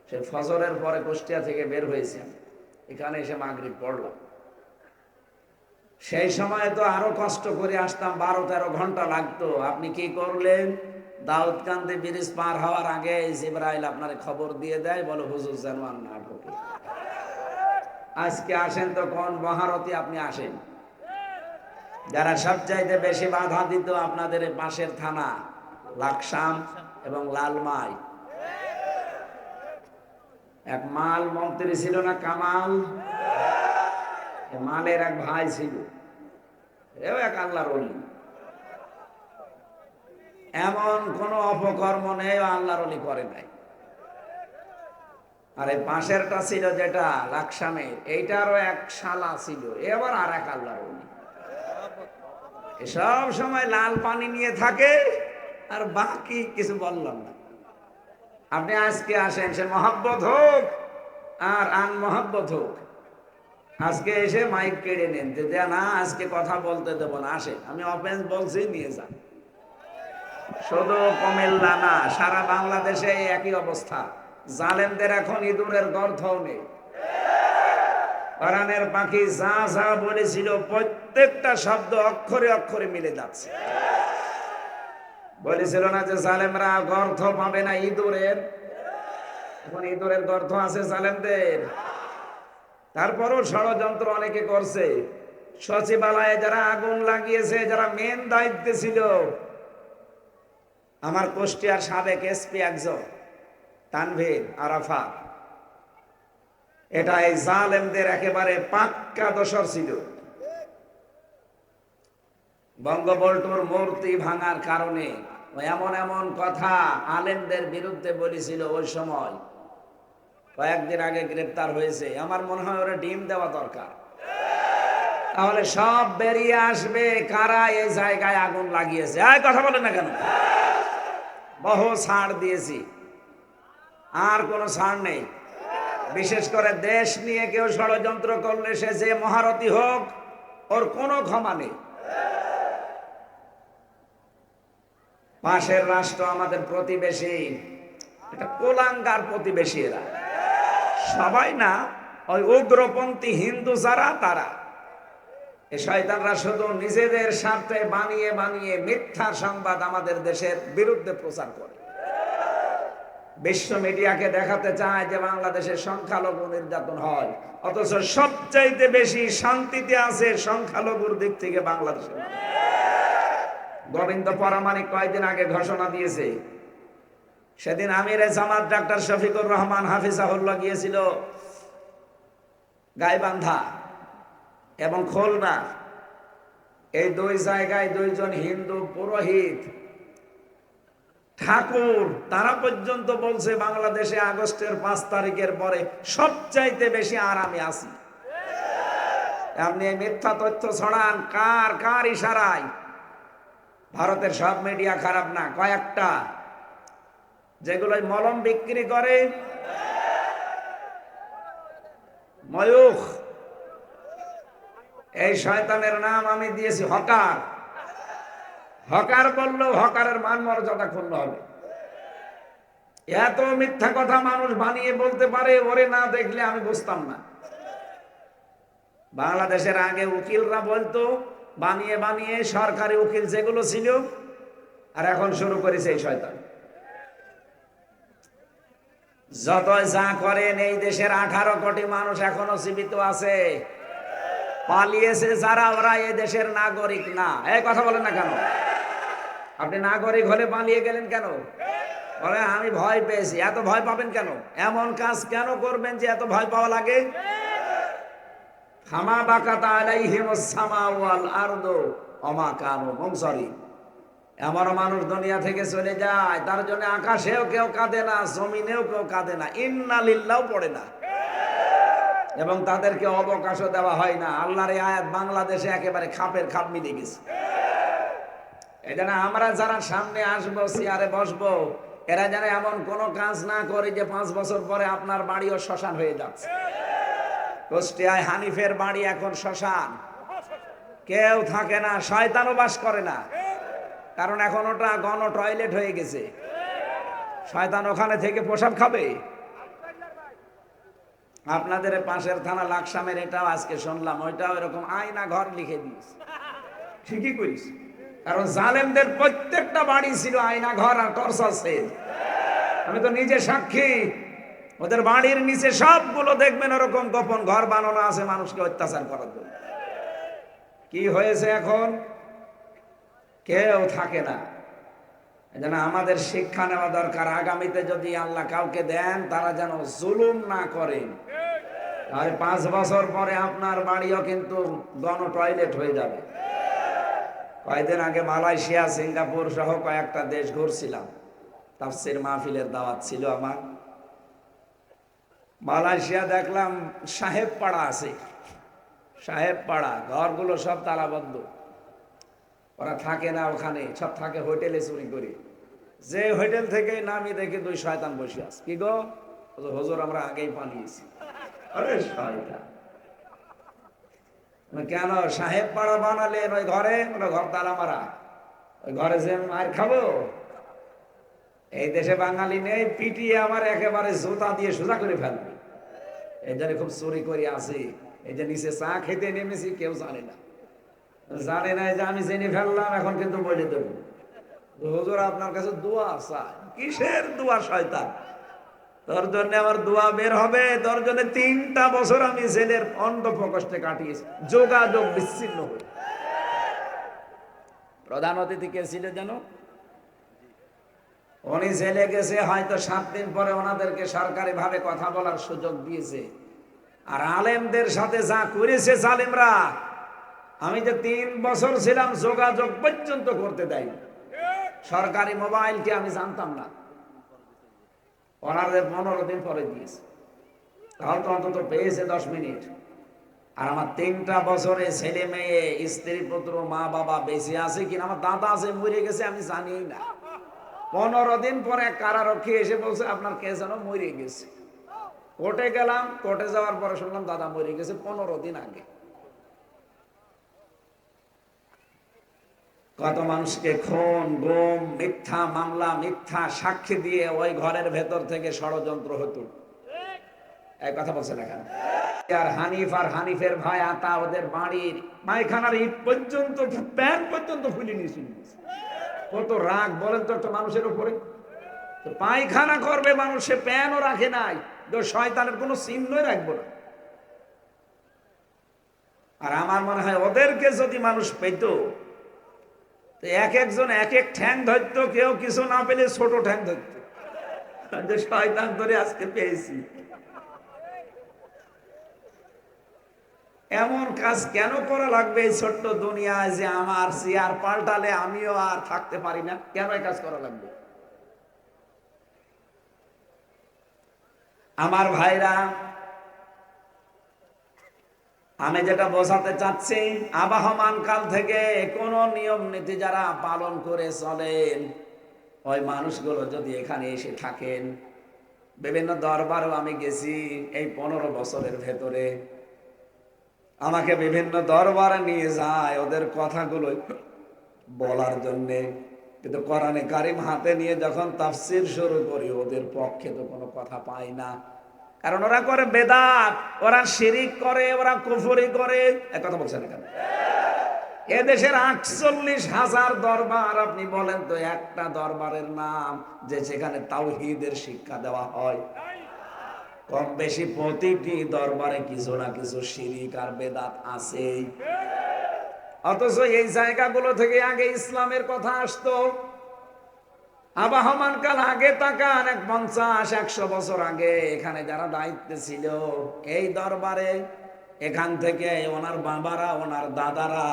সে ফজরের পরে কুষ্টিয়া থেকে বের হয়েছে, এখানে এসে মাগরিব পড়লাম। সেই সময় তো আরো কষ্ট করে আসতাম, 12-13 ঘন্টা লাগতো। আপনি কি করলেন? দাউদকান্দি ব্রিজ পার হওয়ার আগে জিবরাইল আপনার খবর দিয়ে দেয়, বলো হুজুর যেন আর না ঢোকে। আজকে আসেন তো কোন মহারথী আপনি আসেন। যারা সবচাইতে বেশি বাধা দিত আপনাদের পাশের থানা লাকসাম এবং লালমাই। এক মাল মন্ত্রী ছিল না কামাল, মালের এক ভাই ছিল, এও এক আল্লাহর ওলি। এমন কোন অপকর্ম নেই আল্লাহর ওলি করে নাই। আর এই পাশেরটা ছিল যেটা লাকসামের, এইটারও এক শালা ছিল, এবার আর এক আল্লাহর ওলি। সব সময় লাল পানি নিয়ে থাকে আর বাকি কিছু বললাম না। আপনি আজকে আসেন, সে মহব্বত হোক আর আন মহব্বত হোক, আজকে এসে মাইক কেড়ে নেন যে না আজকে কথা বলতে দেবো না, আসে। আমি অফেন্স বলছি, নিয়ে যান। শুধু কুমিল্লা না, সারা বাংলাদেশে একই অবস্থা। জালেমদের এখন ইঁদুরের গর্থও নেই। কোরআনের পাখি যা যা বলেছিল প্রত্যেকটা শব্দ অক্ষরে অক্ষরে মিলে যাচ্ছে। বলেছিল না যে জালেমরা গর্থ পাবে না ইঁদুরের? এখন ইঁদুরের গর্থ আছে জালেমদের। তারপরও ষড়যন্ত্র অনেকে করছে। সচিবালয়ে যারা আগুন লাগিয়েছে, যারা মেন দায়িত্বে ছিল, আমার কুষ্টিয়ার সাবেক এসপি একজন তানভীর আরাফাত, এটা এই জালেমদের একেবারে পাক্কা দোসর ছিল। বঙ্গবন্ধুর মূর্তি ভাঙার কারণে এমন এমন কথা আলেমদের বিরুদ্ধে বলেছিল। ওই সময় কয়েকদিন আগে গ্রেপ্তার হয়েছে। আমার মনে হয় ওরা ডিম দেওয়া দরকার, তাহলে সব বেরিয়ে আসবে কারা এই জায়গায় আগুন লাগিয়েছে। এই কথা বলেন না কেন? বহু ছাড় দিয়েছি, আর কোনো ছাড় নেই। বিশেষ করে দেশ নিয়ে কেউ ষড়যন্ত্র করলে সে যে মহারথী হোক, ওর কোনো ক্ষমা নেই। পাশের রাষ্ট্র আমাদের প্রতিবেশী, এটা কোলাঙ্গার প্রতিবেশী। এরা সবাই না, ওই উগ্রপন্থী হিন্দু যারা, তারা এই শয়তানরা শুধু নিজেদের স্বার্থে বানিয়ে বানিয়ে মিথ্যা সংবাদ আমাদের দেশের বিরুদ্ধে প্রচার করে। বিশ্ব মিডিয়াকে দেখাতে চায় যে বাংলাদেশের সংখ্যালঘু নির্যাতন হয়, অথচ সবচাইতে বেশি শান্তিতে আছে সংখ্যালঘুর দিক থেকে বাংলাদেশের মানুষ। গোবিন্দ পরামানিক কয়েকদিন আগে ঘোষণা দিয়েছে, সেদিন আমিরে জামাত ডাক্তার শফিকুর রহমান হাফিজাহুল্লাহ গিয়েছিল গাইবান্ধা এবং খুলনা। এই দুই জায়গায় দুইজন হিন্দু পুরোহিত ঠাকুর, তারা পর্যন্ত বলছে বাংলাদেশে আগস্টের 5 তারিখের পরে সবচাইতে বেশি আরামে আছি। আপনি মিথ্যা তথ্য ছড়ান কার কার ইশারায়? ভারতের সব মিডিয়া খারাপ না, কয়েকটা যেগুলোই মলম বিক্রি করে, ময়ূখ, এই শয়তানের নাম আমি দিয়েছি হকার। হকার বললেও হকারের মান মর্যাদা ক্ষুণ্ণ হবে। এত মিথ্যা কথা মানুষ বানিয়ে বলতে পারে, ওরে না দেখলে আমি বুঝতাম না। বাংলাদেশের আগে উকিলরা বলতো বানিয়ে বানিয়ে, সরকারি উকিল যেগুলো ছিল, আর এখন শুরু করেছে এই শয়তান। যত যা করেন, এই দেশের 18 কোটি মানুষ এখনো জীবিত আছে। পালিয়েছে যারা, ওরা এই দেশের নাগরিক না। এই কথা বলেন না কেন? আপনি নাগরিক হলে পালিয়ে গেলেন কেন? বলে আমি ভয় পেয়েছি। এত ভয় পাবেন কেন? এমন কাজ কেন করবেন যে এত ভয় পাওয়া লাগে? হামা বাকাতা আলাইহিমুস সামাউ ওয়াল আরদু ওমা কানু মুনসারিন। এমন মানুষ দুনিয়া থেকে চলে যায়, তার জন্য আকাশেও কেউ কাঁদে না, জমিনেও কেউ কাঁদে না, ইন্না লিল্লাহ পড়ে না, এবং তাদেরকে অবকাশও দেওয়া হয় না। আল্লাহর এই আয়াত বাংলাদেশে একেবারে খাপের খাপ মিলে গেছে। এই জন্য আমরা যারা সামনে আসবো, চেয়ারে বসবো, এরা যেন এমন কোনো কাজ না করে যে 5 বছর পরে আপনার বাড়িও শ্মশান হয়ে যাচ্ছে। কুষ্টিয়ায় হানিফের বাড়ি এখন শ্মশান, কেউ থাকে না, শয়তানও বাস করে না, কারণ এখন ওটা গণ টয়লেট হয়ে গেছে। শয়তান ওখানে থেকে প্রসাব খাবে। আপনাদের পাশের থানা লাকসামের এটাও আজকে শুনলাম, ওইটাও এরকম আয়না ঘর লিখে দিয়েছে। ঠিকই করিস, কারণ জালেমদের প্রত্যেকটা বাড়ি ছিল আয়না ঘর আর টর্চার সেল। আমি তো নিজে সাক্ষী। ওদের বাড়ির নিচে সবগুলো দেখবেন ওরকম গোপন ঘর বানানো আছে মানুষকে অত্যাচার করার জন্য। কি হয়েছে এখন? কেউ থাকে না। এজন্য আমাদের শিক্ষা নেওয়া দরকার। আগামীতে যদি আল্লাহ কাউকে দেন, তারা যেন জুলুম না করেন। আর 5 বছর পরে আপনার বাড়িও কিন্তু গণ টয়লেট হয়ে যাবে। কয়েকদিন আগে মালয়েশিয়া, সিঙ্গাপুর সহ কয়েকটা দেশ ঘুরছিলাম। তাফসীর মাহফিলের দাওয়াত ছিল আমার। মালয়েশিয়া দেখলাম সাহেব পাড়া আছে, সাহেব পাড়া, ঘরগুলো সব তালাবদ্ধ। ওরা থাকে না ওখানে, সব থাকে হোটেলে চুরি করে। যে হোটেল থেকে নামি দেখি 2 শয়তান বসে আছে। কি গো? হুজুর আমরা আগেই পালিয়েছি। আরে শয়তান, কেন সাহেব পাড়া বানালেন ওই ঘরে? ঘর তালা মারা, ওই ঘরে যে মার খাবো? এই দেশে বাঙালি নেই, পিটিয়ে আমার একেবারে জুতা দিয়ে সোজা করে ফেলবে। এই জন্য খুব চুরি করে আসি। এই যে নিচে চা খেতে নেমেছি, কেউ জানে না, জানে না যে আমি জেনে ফেললাম। এখন কিন্তু বলে দেবো, হুজুর আপনার কাছে দোয়া চাই। কিসের দোয়া শয়তান? তোর জন্য আমার দোয়া বের হবে। তোর জন্য 3টা বছর আমি জেলের অন্ধ প্রকোষ্ঠে কাটিয়েছি, যোগাযোগ বিচ্ছিন্ন হয়ে। প্রধান অতিথি কে ছিল জানো? উনি জেলে গেছে, হয়তো 7 দিন পরে ওনাদেরকে সরকারি ভাবে কথা বলার সুযোগ দিয়েছে। আর আলেমদের সাথে যা করেছে জালেমরা, আমি যে 3 বছর ছিলাম, যোগাযোগ পর্যন্ত করতে দেয়নি। সরকারি মোবাইলকে আমি জানতাম না, ওনাদের 15 দিন পরে দিয়েছে। তাহলে তো অন্তত পেয়েছে 10 মিনিট। আর আমার 3টা বছরে ছেলে মেয়ে, স্ত্রী পুত্র, মা বাবা বেঁচে আছে কিনা, আমার দাদা আছে মরে গেছে, আমি জানি না। 15 দিন পরে এক কারারক্ষী এসে বলছে আপনার কে যেন মরে গেছে। কোর্টে গেলাম, কোর্টে যাওয়ার পরে শুনলাম দাদা মরে গেছে 15 দিন আগে। কত মানুষকে খুন, গুম, মিথ্যা মামলা, মিথ্যা সাক্ষী দিয়ে ওই ঘরের ভেতর থেকে ষড়যন্ত্র হতো। এই কথা বলছে না কেন? আর হানিফ আর হানিফের ভাই আতা ওদের বাড়ির পায়খানার ইট পর্যন্ত, প্যান পর্যন্ত খুলে নিয়েছিল। কত রাগ বলেন তো একটা মানুষের উপরে। পায়খানা করবে মানুষ, সে প্যানও রাখে নাই, শয়তানের কোনো চিহ্নই রাখবো না। আর আমার মনে হয় ওদেরকে যদি মানুষ পেত, এক একজন এক এক ঠ্যাং ধরতো, কেউ কিছু না পেলে ছোট ঠ্যাং ধরতো, যে শয়তান ধরে আজকে পেয়েছি। এমন কাজ কেন করা লাগবে এই ছোট্ট দুনিয়ায়, যে আমার চেয়ার পাল্টালে আমিও আর থাকতে পারি না? কেন এই কাজ করা লাগবে? আমার ভাইরা, আমি যেটা বোঝাতে চাচ্ছি, আবহমান কাল থেকে কোন নিয়ম নীতি যারা পালন করে চলেন, ওই মানুষগুলো যদি এখানে এসে থাকেন, বিভিন্ন দরবারও আমি গেছি এই 15 বছরের ভেতরে, আমাকে বিভিন্ন দরবারে নিয়ে যায় ওদের কথাগুলো বলার জন্যে, কিন্তু কোরআনে কারিম হাতে নিয়ে যখন তাফসীর শুরু করি, ওদের পক্ষে তো কোনো কথা পাই না। কারণ ওরা করে বেদাত, ওরা শিরিক করে, ওরা কুফরি করে। এক কথা বলছেন কেন? এদেশের 48,000 দরবার, আপনি বলেন তো একটা দরবারের নাম যে সেখানে তাওহীদের শিক্ষা দেওয়া হয়? কম বেশি প্রতিটি দরবারে কিছু না কিছু শিরিক আর বেদাত আছেই। অথচ এই জায়গাগুলো থেকে আগে ইসলামের কথা আসতো। আবহমান কাল আগে তাকান, 50-100 বছর আগে এখানে যারা দায়িত্বে ছিল এই দরবারে, এখান থেকে ওনার বাবারা, ওনার দাদারা,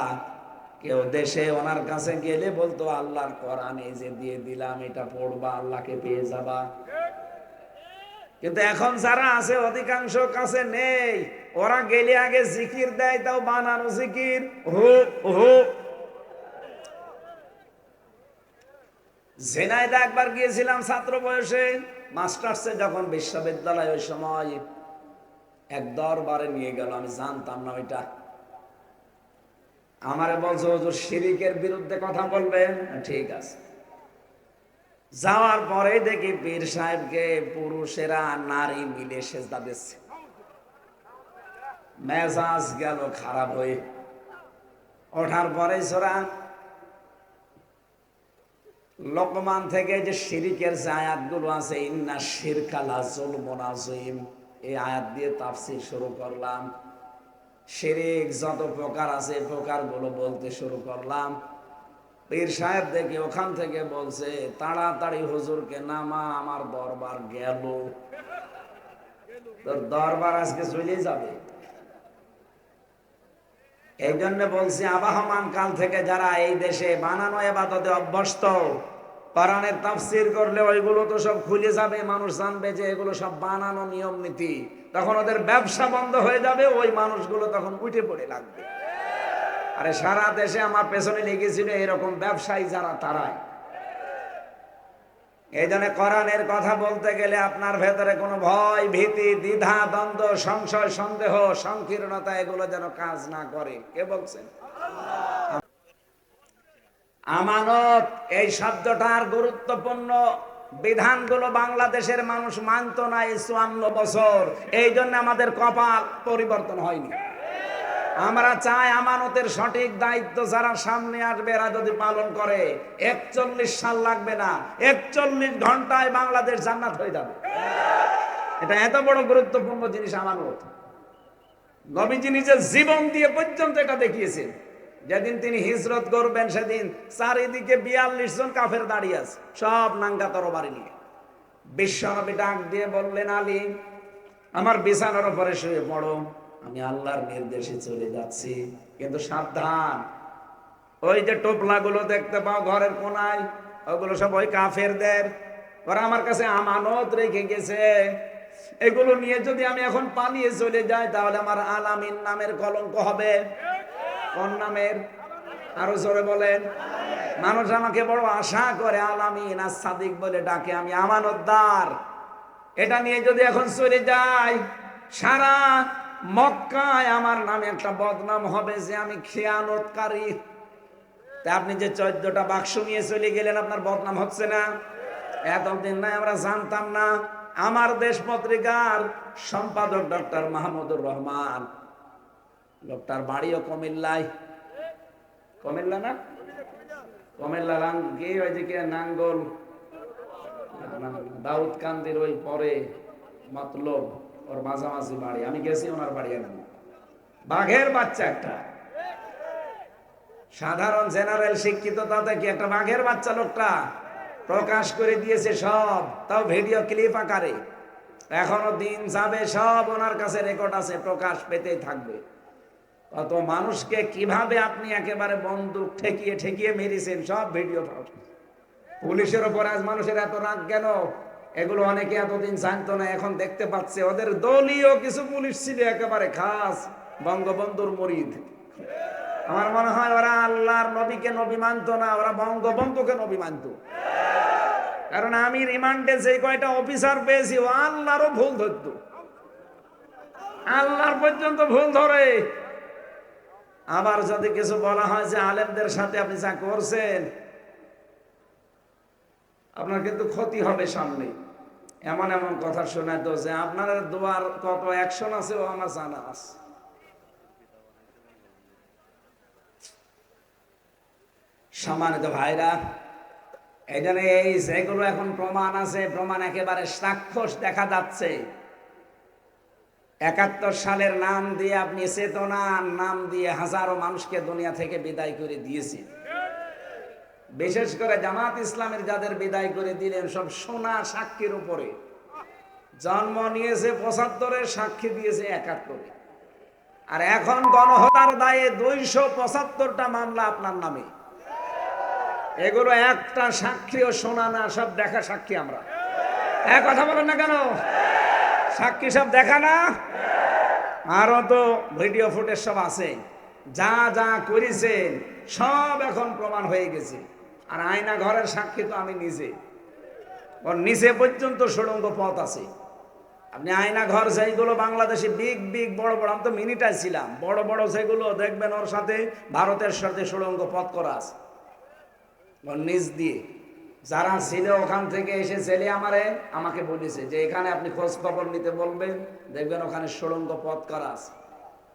কেউ দেশে ওনার কাছে গেলে বলতো আল্লাহর কোরআন এই যে দিয়ে দিলাম, এটা পড়বা, আল্লাহকে পেয়ে যাবা। কিন্তু এখন যারা আছে অধিকাংশ কাছে নেই, ওরা গেলে আগে জিকির দেয়, তাও বানানো জিকির, হো হো। ঝিনাইদহ একবার গিয়েছিলাম ছাত্র বয়সে, মাস্টার্সে যখন বিশ্ববিদ্যালয়, ওই সময় এক দরবারে নিয়ে গেল, আমি জানতাম না ওইটা। আমারে বলছো হুজুর শিরিকের বিরুদ্ধে কথা বলবেন, ঠিক আছে। যাওয়ার পরে দেখি পীর সাহেবকে পুরুষেরা নারী মিলে সেজদা দিচ্ছে। মেজাজ গেল খারাপ হয়ে। ওঠার পরে সোরা লোকমান থেকে যে শিরিকের যে আয়াতগুলো আছে, ইন্না শিরকা লাযুলমুন আযীম, এই আয়াত দিয়ে তাফসীর শুরু করলাম। শিরিক যত প্রকার আছে প্রকারগুলো বলতে শুরু করলাম। পীর সাহেব দেখে ওখান থেকে বলছে, তাড়াতাড়ি হুজুরকে নামা, আমার দরবার গেল। তোর দরবার আজকে চলে যাবে। এই জন্য বলছি, আবহমান কাল থেকে যারা এই দেশে বানানো ইবাদতে অভ্যস্ত, কোরআনের তাফসীর করলে ওইগুলো তো সব খুলে যাবে, মানুষ জানবে যে এগুলো সব বানানো নিয়ম নীতি। তখন ওদের ব্যবসা বন্ধ হয়ে যাবে, ওই মানুষগুলো তখন উঠে পড়ে লাগবে। আরে সারা দেশে আমার পেছনে লেগেছিল এরকম ব্যবসায়ী যারা, তারাই। এই জন্য কোরআনের কথা বলতে গেলে আপনার ভেতরে কোনো ভয়, ভীতি, দ্বিধা, দ্বন্দ্ব, সংশয়, সন্দেহ, সংকীর্ণতা এগুলো যেন কাজ না করে। কে বলছেন? আমানত এই শব্দটার গুরুত্বপূর্ণ বিধানগুলো বাংলাদেশের মানুষ মানত না এই 54 বছর। এই জন্য আমাদের কপাল পরিবর্তন হয়নি। আমরা চাই আমানতের সঠিক দায়িত্ব যারা সামনে আসবে এরা যদি পালন করে, 41 সাল লাগবে না, 41 ঘন্টায় বাংলাদেশ জান্নাত হয়ে যাবে। এটা এত বড় গুরুত্বপূর্ণ জিনিস আমানত। নবীজি নিজের জীবন দিয়ে পর্যন্ত এটা দেখিয়েছেন। যেদিন তিনি হিজরত করবেন সেদিন চারিদিকে 42 জন কাফের দাঁড়িয়ে আছে, সব নাঙ্গা তরবারি নিয়ে। বিশ্বনবী ডাক দিয়ে বললেন, আলী, আমার বিছানার উপরে শুয়ে পড়ো, আমি আল্লাহর নির্দেশে চলে যাচ্ছি। কিন্তু সাবধান, ওই যে টোপলাগুলো দেখতে পাও ঘরের কোনায়, ওগুলো সব ওই কাফেরদের। ওরা আমার কাছে আমানত রেখে গেছে। এগুলো নিয়ে যদি আমি এখন পালিয়ে চলে যাই, তাহলে আমার আলামিন নামের কলঙ্ক হবে। কোন নামের? আরো জোরে বলেন। মানুষ আমাকে বড় আশা করে, আলামিন আর সাদিক বলে ডাকে, আমি আমানতদার। এটা নিয়ে যদি এখন চলে যাই, সারা মক্কায় আমার নামে একটা বদনাম হবে যে আমি খেয়ানতকারী। তা আপনি যে 14টা বাক্স নিয়ে চলে গেলেন, আপনার বদনাম হচ্ছে না? এতদিন নাই আমরা জানতাম না। আমার দেশ পত্রিকার সম্পাদক ডক্টর মাহমুদুর রহমান, লোকটার বাড়িও কুমিল্লায়। কুমিল্লা না? কুমিল্লা কি ওইদিকে নাঙ্গল, দাউদ কান্দির ওই পরে মতলব, ওর মাঝামাঝি বাড়ি। আমি গেছি ওনার বাড়ি একদিন। বাঘের বাচ্চা একটা, সাধারণ জেনারেল শিক্ষিত, তাতে কি একটা বাঘের বাচ্চা লোকটা প্রকাশ করে দিয়েছে সব, তাও ভিডিও ক্লিপ আকারে। এখনো দিন যাবে, সব ওনার কাছে রেকর্ড আছে, প্রকাশ পেতেই থাকবে। কত মানুষকে কিভাবে আপনি একেবারে বন্দুক ঠেকিয়ে ঠেকিয়ে মেরেছেন, সব ভিডিও। পুলিশের ওপর আজ মানুষের এত রাগ কেন? এগুলো অনেকে এতদিন জানতো না, এখন দেখতে পাচ্ছে। ওদের দলীয় কিছু পুলিশ ছিল একেবারে খাস বঙ্গবন্ধুর মুরিদ। আমার মনে হয় ওরা আল্লাহর নবীকে নবী মানতো না, ওরা বঙ্গবন্ধুকে নবী মানতো। কারণ আমি রিমান্ডে যে কয়টা অফিসার পেয়েছি, ও আল্লাহরও ভুল ধরতো, আল্লাহর পর্যন্ত ভুল ধরে। আবার যদি কিছু বলা হয় যে আলেমদের সাথে আপনি যা করছেন, আপনার কিন্তু ক্ষতি হবে সামনে, এমন এমন কথা শোনায় তো যে আপনার দোয়ার কত অ্যাকশন আছে ও আমার জানা আছে। সম্মানিত ভাইরা, এখানে এই যেগুলো এখন প্রমাণ আছে, প্রমাণ একেবারে সাক্ষ্য দেখা যাচ্ছে। 71 সালের নাম দিয়ে আপনি চেতনার নাম দিয়ে হাজারো মানুষকে দুনিয়া থেকে বিদায় করে দিয়েছি। বিশেষ করে জামাত ইসলামের যাদের বিদায় করে দিলেন, সব সোনা সাক্ষীর উপরে। জন্ম নিয়েছে 75-এ, সাক্ষী দিয়েছে 71-এ। আর এখন গণহত্যার দায়ে 275টা মামলা আপনার নামে। এগুলো একটা সাক্ষীও শোনা না, সব দেখা সাক্ষী আমরা। এক কথা বলেন না কেন? সাক্ষী সব দেখা না? আরো তো ভিডিও ফুটেজ সব আছে, যা যা করেছেন সব এখন প্রমাণ হয়ে গেছে। আর আয়না ঘরের সাক্ষী তো আমি নিজে, ওর নিচে পর্যন্ত সুড়ঙ্গ পথ আছে। আপনি আয়না ঘর যেগুলো বাংলাদেশে বিগ বিগ বড় বড়, আমি তো মিনিটায় ছিলাম, বড় বড় যেগুলো দেখবেন ওর সাথে ভারতের সাথে সুড়ঙ্গ পথ করা আছে ওর নিচ দিয়ে। যারা ছিল ওখান থেকে এসে ছেলে আমাকে বলেছে যে এখানে আপনি খোঁজ খবর নিতে বলবেন, দেখবেন ওখানে সুড়ঙ্গ পথ করা আছে।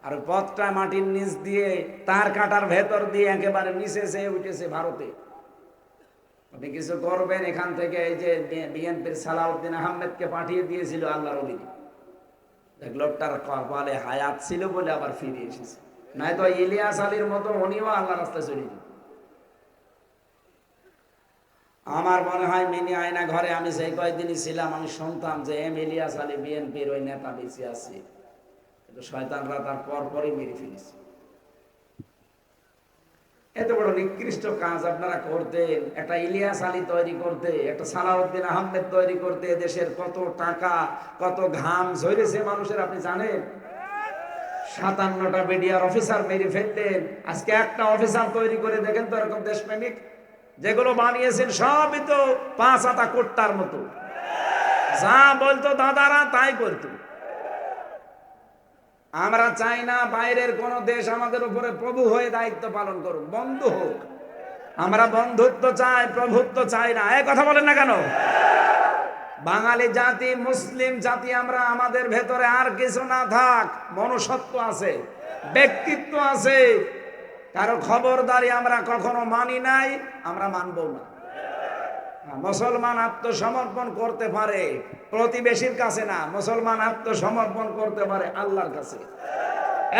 আর পথটা মাটির নিচ দিয়ে, তার কাটার ভেতর দিয়ে একেবারে নিচে যেয়ে উঠেছে ভারতে। আপনি কিছু করবেন, এখান থেকে এই যে বিএনপির সালাউদ্দিন আহমেদকে পাঠিয়ে দিয়েছিল আল্লাহর ওলি, লোকটার কপালে হায়াত ছিল বলে আবার ফিরে এসেছে। নয়তো ইলিয়াস আলীর মতো উনিও আল্লাহ রাস্তায় চলে যেত। আমার মনে হয় মিনি আয়না ঘরে আমি সেই কয়েকদিনই ছিলাম, আমি শুনতাম যে ইলিয়াস আলী বিএনপির ওই নেতা বেঁচে আছে, কিন্তু শয়তানরা তার পরপরই মেরে ফেলেছে। এত বড় নিকৃষ্ট কাজ আপনারা করতেন, একটা ইলিয়াস আলী তৈরি করতে, একটা সালাউদ্দিন আহমেদ তৈরি করতে দেশের কত টাকা কত ঘাম ঝরেছে মানুষের, আপনি জানেন? 57টা বিডিআর অফিসার মেরে ফেলতেন। আজকে একটা অফিসার তৈরি করে দেখেন তো এরকম দেশপ্রেমিক। যেগুলো বানিয়েছেন সবই তো 5 আতা কোট্টার মতো, যা বলতো দাদারা তাই করতো। আমরা চাই না বাইরের কোন দেশ আমাদের উপরে প্রভু হয়ে দায়িত্ব পালন করুক, বন্ধু হোক। আমরা বন্ধুত্ব চাই, প্রভুত্ব চাই না। এই কথা বলেন না কেন? বাঙালি জাতি, মুসলিম জাতি আমরা, আমাদের ভেতরে আর কিছু না থাক, মনুষ্যত্ব আছে, ব্যক্তিত্ব আছে। কারো খবরদারি আমরা কখনো মানি নাই, আমরা মানবো না। মুসলমান আত্মসমর্পণ করতে পারে প্রতিবেশীর কাছে না, মুসলমান আত্মসমর্পণ করতে পারে আল্লাহর কাছে।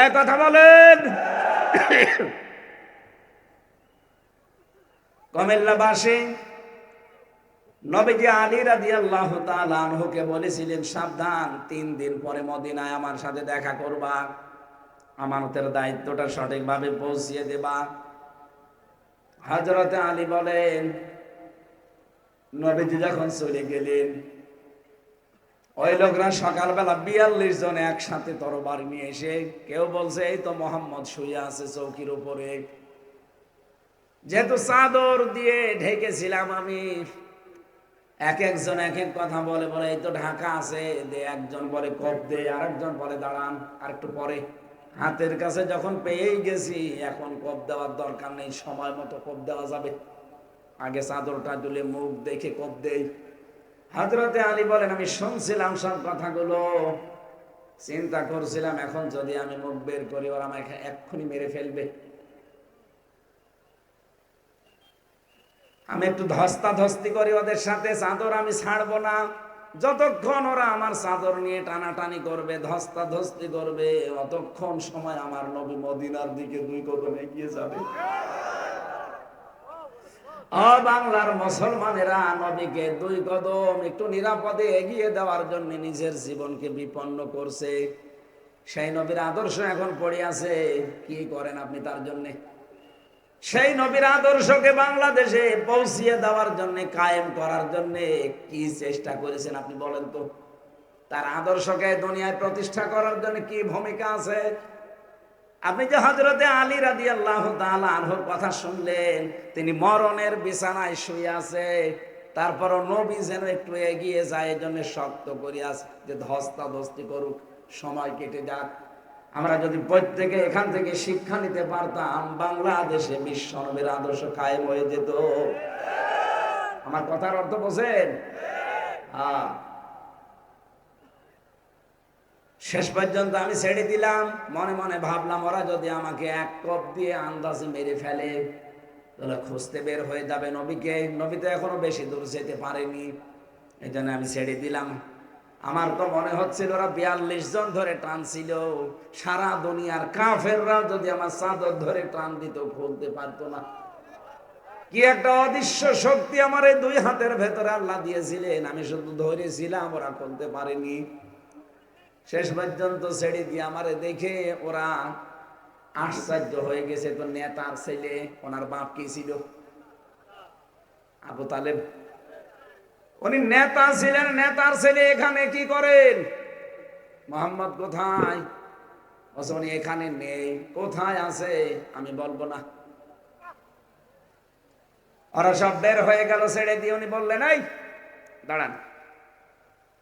এক কথা বলেন। কুমিল্লাবাসী নবীজি আলী রাদিয়াল্লাহু তাআলা আনহুকে বলেছিলেন, সাবধান, 3 দিন পরে মদিনায় আমার সাথে দেখা করবা, আমানতের দায়িত্বটা সঠিকভাবে পৌঁছিয়ে দেবা। হযরতে আলী বলেন, নবীজি যখন চলে গেলেন, ওই লোকরা সকালবেলা 42 জন একসাথে তরবারি নিয়ে এসে, কেউ বলছে এই তো মোহাম্মদ শুয়ে আছে চৌকির উপরে। যেহেতু চাদর দিয়ে ঢেকেছিলাম আমি, এক একজন এক এক কথা বলে বলে এই তো ঢাকা আছে, একজন বলে কপ দে, আরেকজন বলে দাঁড়ান আর একটু পরে। হাতের কাছে যখন পেয়েই গেছি, এখন কোপ দেওয়ার দরকার নেই, সময় মতো কোপ দেওয়া যাবে। আগে চাদরটা তুলে মুখ দেখে কোপ দেই। হযরতে আলী বলেন, আমি শুনছিলাম সব কথাগুলো, চিন্তা করছিলাম এখন যদি আমি মুখ বের করি ওরা আমাকে এক্ষুনি মেরে ফেলবে। আমি একটু ধস্তাধস্তি করি ওদের সাথে, চাদর আমি ছাড়বো না যতক্ষণ ওরা আমার চাদর নিয়ে টানাটানি করবে, ধস্তাধস্তি করবে, অতক্ষণ সময় আমার নবী মদিনার দিকে 2 কদম এগিয়ে যাবে। বাংলার মুসলমানেরা নবীকে 2 কদম একটু নিরাপদে এগিয়ে দেওয়ার জন্য নিজের জীবনকে বিপন্ন করছে। সেই নবীর আদর্শ এখন পড়ে আছে, কি করেন আপনি তার জন্য? সেই নবীর আদর্শকে বাংলাদেশে পৌঁছিয়ে দেওয়ার জন্য, কায়েম করার জন্য কি চেষ্টা করেছেন আপনি বলেন তো? তার আদর্শকে দুনিয়ায় প্রতিষ্ঠা করার জন্য কি ভূমিকা আছে? আপনি যে হযরতে আলী রাদিয়াল্লাহু তাআলা আনহুর কথা শুনলেন, তিনি মরণের বিছানায় শুয়ে আছে, তারপরও নবী যেন একটু এগিয়ে যায়, এজন্য শক্ত করিয়াছে যে ধস্তাধস্তি করুক, সময় কেটে যাক। আমরা যদি প্রত্যেকে এখান থেকে শিক্ষা নিতে পারতাম, বাংলাদেশে বিশ্বনবীর আদর্শ কায়েম হয়ে যেত। আমার কথার অর্থ বোঝেন? হ্যাঁ। শেষ পর্যন্ত আমি ছেড়ে দিলাম, মনে মনে ভাবলাম ওরা যদি আমাকে 1 কোপ দিয়ে আন্দাজে মেরে ফেলে তাহলে খুঁজতে বের হয়ে যাবে নবীকে। নবী তো এখনো বেশি দূর যেতে পারেনি, এই জন্য আমি ছেড়ে দিলাম। আমার তো মনে হচ্ছিল ওরা 42 জন ধরে টানছিল, সারা দুনিয়ার কাফেররাও যদি আমার চাদর ধরে টান দিত খুলতে পারতো না। কি একটা অদৃশ্য শক্তি আমার এই 2 হাতের ভেতরে আল্লাহ দিয়েছিলেন, আমি শুধু ধরেছিলাম, ওরা খুলতে পারেনি। শেষ পর্যন্ত ছেড়ে দিয়ে আমারে দেখে ওরা আশ্চর্য হয়ে গেছে। তো নেতার ছেলে, ওনার বাপ কি ছিল? আবু তালেব। উনি নেতা ছিলেন, নেতার ছেলে এখানে কি করেন? মোহাম্মদ কোথায়? উনি এখানে নেই। কোথায় আছে আমি বলবো না। ওরা সব বের হয়ে গেল ছেড়ে দিয়ে। উনি বললেন, এই দাঁড়ান,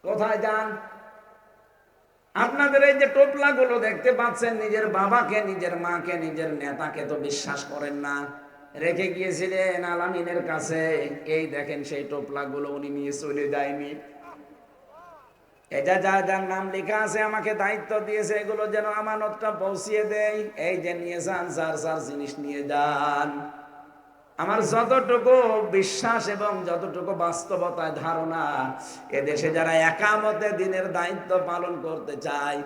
কোথায় যান? আপনাদের এই যে টোপলা গুলো দেখতে পাচ্ছেন, নিজের বাবাকে, নিজের মাকে, নিজের নেতাকে তো বিশ্বাস করেন না, রেখে গিয়েছিলেন আলামিনের কাছে। এই দেখেন সেই টোপলা গুলো উনি নিয়ে চলে যায়নি। এটা যার যার নাম লেখা আছে আমাকে দায়িত্ব দিয়েছে, এগুলো যেন আমানতটা পৌঁছিয়ে দেয়। এই যে নিয়ে যান, যার যার জিনিস নিয়ে যান। আমার যতটুকু বিশ্বাস এবং যতটুকু বাস্তবতায় ধারণা, এদেশে যারা একামতে দিনের দায়িত্ব পালন করতে চায়,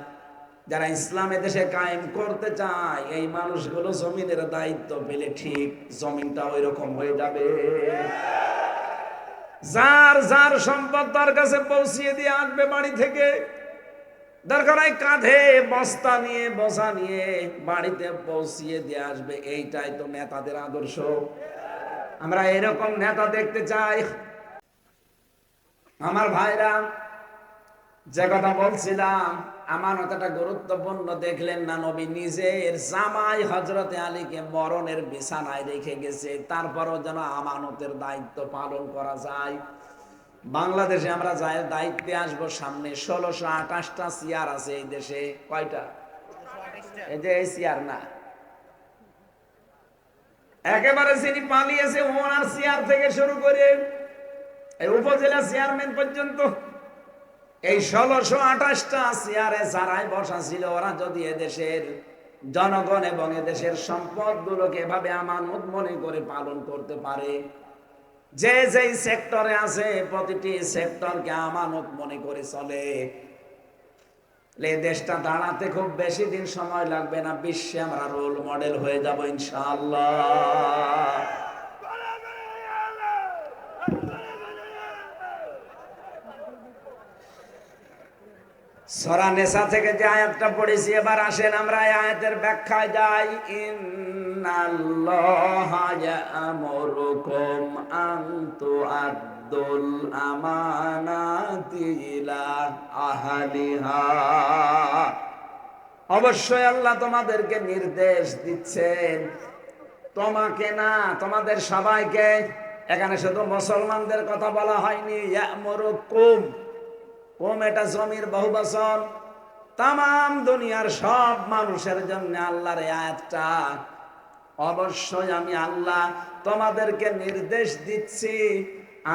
যারা ইসলাম এদেশে কায়েম করতে চায়, এই মানুষগুলো জমিনের দায়িত্ব পেলে ঠিক জমিনটা ওই রকম হয়ে যাবে। যার যার সম্পদ তার কাছে পৌঁছিয়ে দিয়ে আসবে বাড়ি থেকে। দরকার হয় কাঁধে বস্তা নিয়ে, বোঝা নিয়ে বাড়িতে পৌঁছিয়ে দিয়ে আসবে। এইটাই তো নেতাদের আদর্শ। আমরা এরকম নেতা দেখতে চাই। আমার ভাইরা, যে কথা বলছিলাম, আমানতটা গুরুত্বপূর্ণ দেখলেন না? নবী নিজের জামাই হযরতে আলীকে মরণের বিছানায় রেখে গেছে, তারপরও যেন আমানতের দায়িত্ব পালন করা যায়। বাংলাদেশে আমরা যাই দায়িত্বে আসবো সামনে, 1628টা চেয়ার আছে এই দেশে। কয়টা? এই যে এই চেয়ার না, একেবারে যিনি পালিয়েছে ওনার চেয়ার থেকে শুরু করে এই উপজেলা চেয়ারম্যান পর্যন্ত, এই 1628টা চেয়ারে যারাই বসা ছিল, ওরা যদি এদেশের জনগণ এবং এদেশের সম্পদ গুলোকে এভাবে আমানত মনে করে পালন করতে পারে, যে যেই সেক্টরে আছে প্রতিটি সেক্টরকে আমানত মনে করে চলে, এই দেশটা দাঁড়াতে খুব বেশি দিন সময় লাগবে না। বিশ্বে আমরা রোল মডেল হয়ে যাব ইনশাআল্লাহ। সূরা নিসা থেকে যে আয়াতটা পড়েছি, এবার আসেন আমরা এই আয়াতের ব্যাখ্যায় যাই। ইন্নাল্লাহা ইয়া'মুরুকুম আন তু'আদ্দুল আমানাতি ইলা আহলিহা। অবশ্যই আল্লাহ তোমাদেরকে নির্দেশ দিচ্ছেন, তোমাকে না, তোমাদের সবাইকে। এখানে শুধু মুসলমানদের কথা বলা হয়নি। ইয়া'মুরুকুম, কুম এটা জমির বহুবচন, তামাম দুনিয়ার সব মানুষের জন্য আল্লাহর এই আয়াতটা। অবশ্যই আমি আল্লাহ তোমাদেরকে নির্দেশ দিচ্ছি,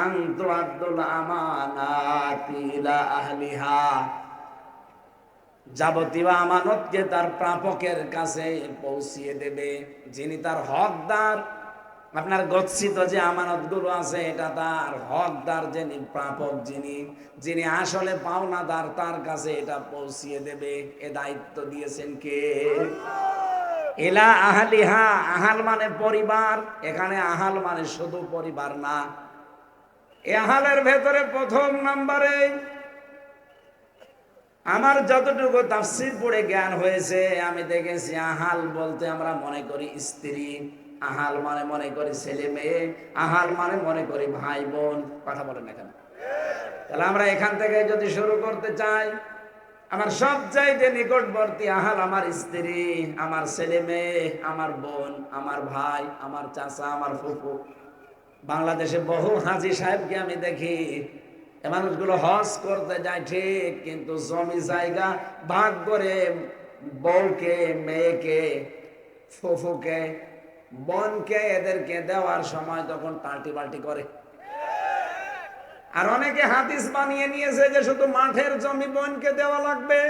আনতু আব্দুল আমানাতি ইলা আহলিহা, যাবতীয় আমানতকে তার প্রাপকের কাছে পৌঁছিয়ে দেবে, যিনি তার হকদার। আপনার গচ্ছিত যে আমানতগুলো আছে এটা তার হকদার, যিনি প্রাপক, যিনি আসলে পাওনাদার, তার কাছে এটা পৌঁছিয়ে দেবে। এ দায়িত্ব দিয়েছেন কে? ইলা আহলিহা, আহাল মানে পরিবার। এখানে আহাল মানে শুধু পরিবার না, এ আহালের ভেতরে প্রথম নম্বরে আমার যতটুকু তাফসীর পড়ে জ্ঞান হয়েছে, আমি দেখেছি আহাল বলতে আমরা মনে করি স্ত্রী, আহাল মানে মনে করি ছেলে মেয়ে, আহাল মানে মনে করি ভাই বোন। কথা বলেন না কেন? তাহলে আমরা এখান থেকে যদি শুরু করতে চাই, আমার সবচাইতে নিকটবর্তী আহাল আমার স্ত্রী, আমার ছেলে মেয়ে, আমার বোন, আমার ভাই, আমার চাচা, আমার ফুফু। বাংলাদেশে বহু হাজী সাহেবকে আমি দেখি, এ মানুষগুলো হজ করতে যায় ঠিক, কিন্তু জমি জায়গা ভাগ করে বউকে, মেয়েকে, ফুফুকে, বোনকে, এদেরকে দেওয়ার সময় তখন পাল্টি পাল্টি করে। আর অনেকে হাদিস বানিয়ে নিয়েছে যে শুধু মাঠের জমি বোনকে দেওয়া লাগবে,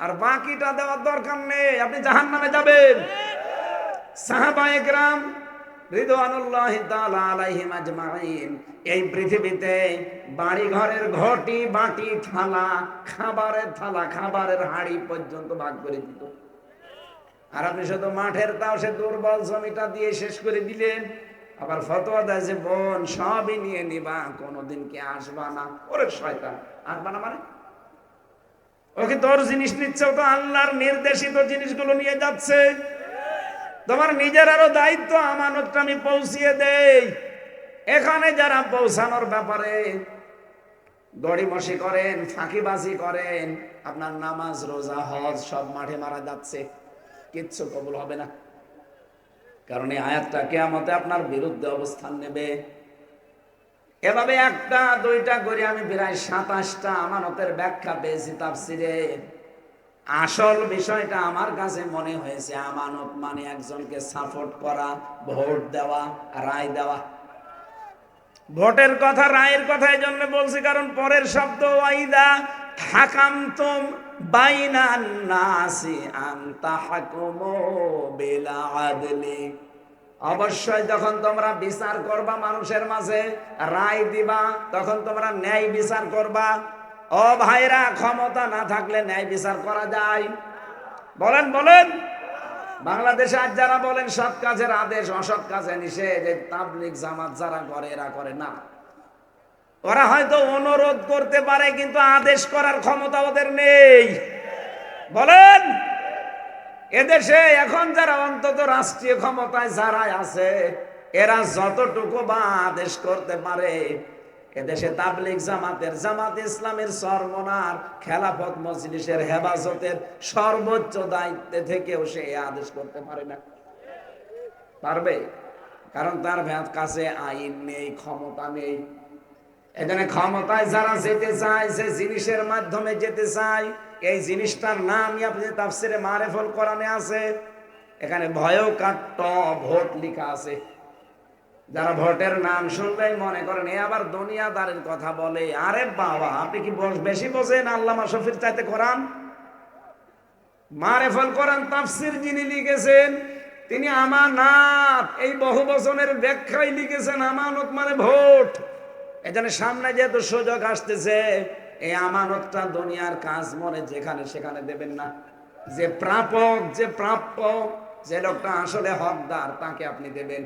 আর বাকিটা দেওয়ার দরকার নেই, আপনি জাহান্নামে যাবেন। সাহাবায়ে কেরাম রিদওয়ানুল্লাহি তাআলা আলাইহিম আজমাইন এই পৃথিবীতে বাড়ি ঘরের ঘটি, বাটি, থালা, খাবারের থালা, খাবারের হাঁড়ি পর্যন্ত ভাগ করে দিত। আর আপনি শুধু মাঠের তাও সে দুর্বল জমিটা দিয়ে শেষ করে দিলেন। আবার ফতোয়া দেয় যে বোন সবই নিয়ে নিবা, কোনোদিন কি আসবা না। ওরে শয়তান, আসবা না মানে ওকে তোর জিনিস নিচ্ছে, ও তো আল্লাহর নির্দেশিত জিনিসগুলো নিয়ে যাচ্ছে। তোমার নিজের আরো দায়িত্ব, আমানতটা আমি পৌঁছিয়ে দেই। এখানে যারা পৌঁছানোর ব্যাপারে গড়িমসি করেন, ফাঁকিবাজি করেন, আপনার নামাজ, রোজা, হজ সব মাঠে মারা যাচ্ছে, কিচ্ছু কবুল হবে না। কারণ এই আয়াতটা কিয়ামতে আপনার বিরুদ্ধে অবস্থান নেবে। এভাবে একটা দুইটা করে আমি প্রায় 27টা আমানতের ব্যাখ্যা পেয়েছি তাফসিরে। আসল বিষয়টা আমার কাছে মনে হয়েছে, আমানত মানে একজনকে সাপোর্ট করা, ভোট দেওয়া, রায় দেওয়া। ভোটের কথা, রায়ের কথা এই জন্য বলছি কারণ পরের শব্দ ওয়াইদা হাকামতুম বাইনান নাসি আন তাহকুমু বিল আদলি, অবশ্যই যখন তোমরা বিচার করবা, মানুষের মাঝে রায় দিবা, তখন তোমরা ন্যায় বিচার করবা। ও ভাইরা, ক্ষমতা না থাকলে ন্যায় বিচার করা যায়? বলেন বলেন। বাংলাদেশে আজ যারা বলেন সৎ কাজের আদেশ, অসৎ কাজে নিষেধ, এই তাবলীগ জামাত যারা করে এরা করে না। ওরা হয়তো অনুরোধ করতে পারে কিন্তু আদেশ করার ক্ষমতা ওদের নেই। বলেন, এদেশে এখন যারা অন্তত রাষ্ট্রীয় ক্ষমতায় যারা আছে, এরা যতটুকু বা আদেশ করতে পারে, এদেশে তাবলীগ জামাতের, জামাত ইসলামের সরমনার, খেলাফত মজলিসের হেফাজতের সর্বোচ্চ দায়িত্বে থেকেও সে আদেশ করতে পারে না। পারবে? কারণ তার কাছে আইন নেই, ক্ষমতা নেই। এখানে ক্ষমতায় যারা যেতে চায়, যে জিনিসের মাধ্যমে যেতে চায়, এই জিনিসটার নামই আপনি তাফসিরে মারিফুল কোরআনে আছে। এখানে ভয়ও কাট্ট ভোট লেখা আছে। যারা ভোটের নাম শুনলেই মনে করেন এ আবার দুনিয়াদারের কথা বলে। আরে বাবা, আপনি কি বেশি বোঝেন আল্লামা শফির চাইতে কোরআন? মারিফুল কোরআন তাফসির যিনি লিখেছেন তিনি আমানত, এই বহু বচনের ব্যাখ্যায় লিখেছেন আমানত মানে ভোট। এখানে সামনে যেহেতু সুযোগ আসতেছে, এই আমানতটা দুনিয়ার কাজ মনে যেখানে সেখানে দেবেন না। যে প্রাপক, যে প্রাপ্য, যে লোকটা আসলে হকদার, তাকে আপনি দেবেন।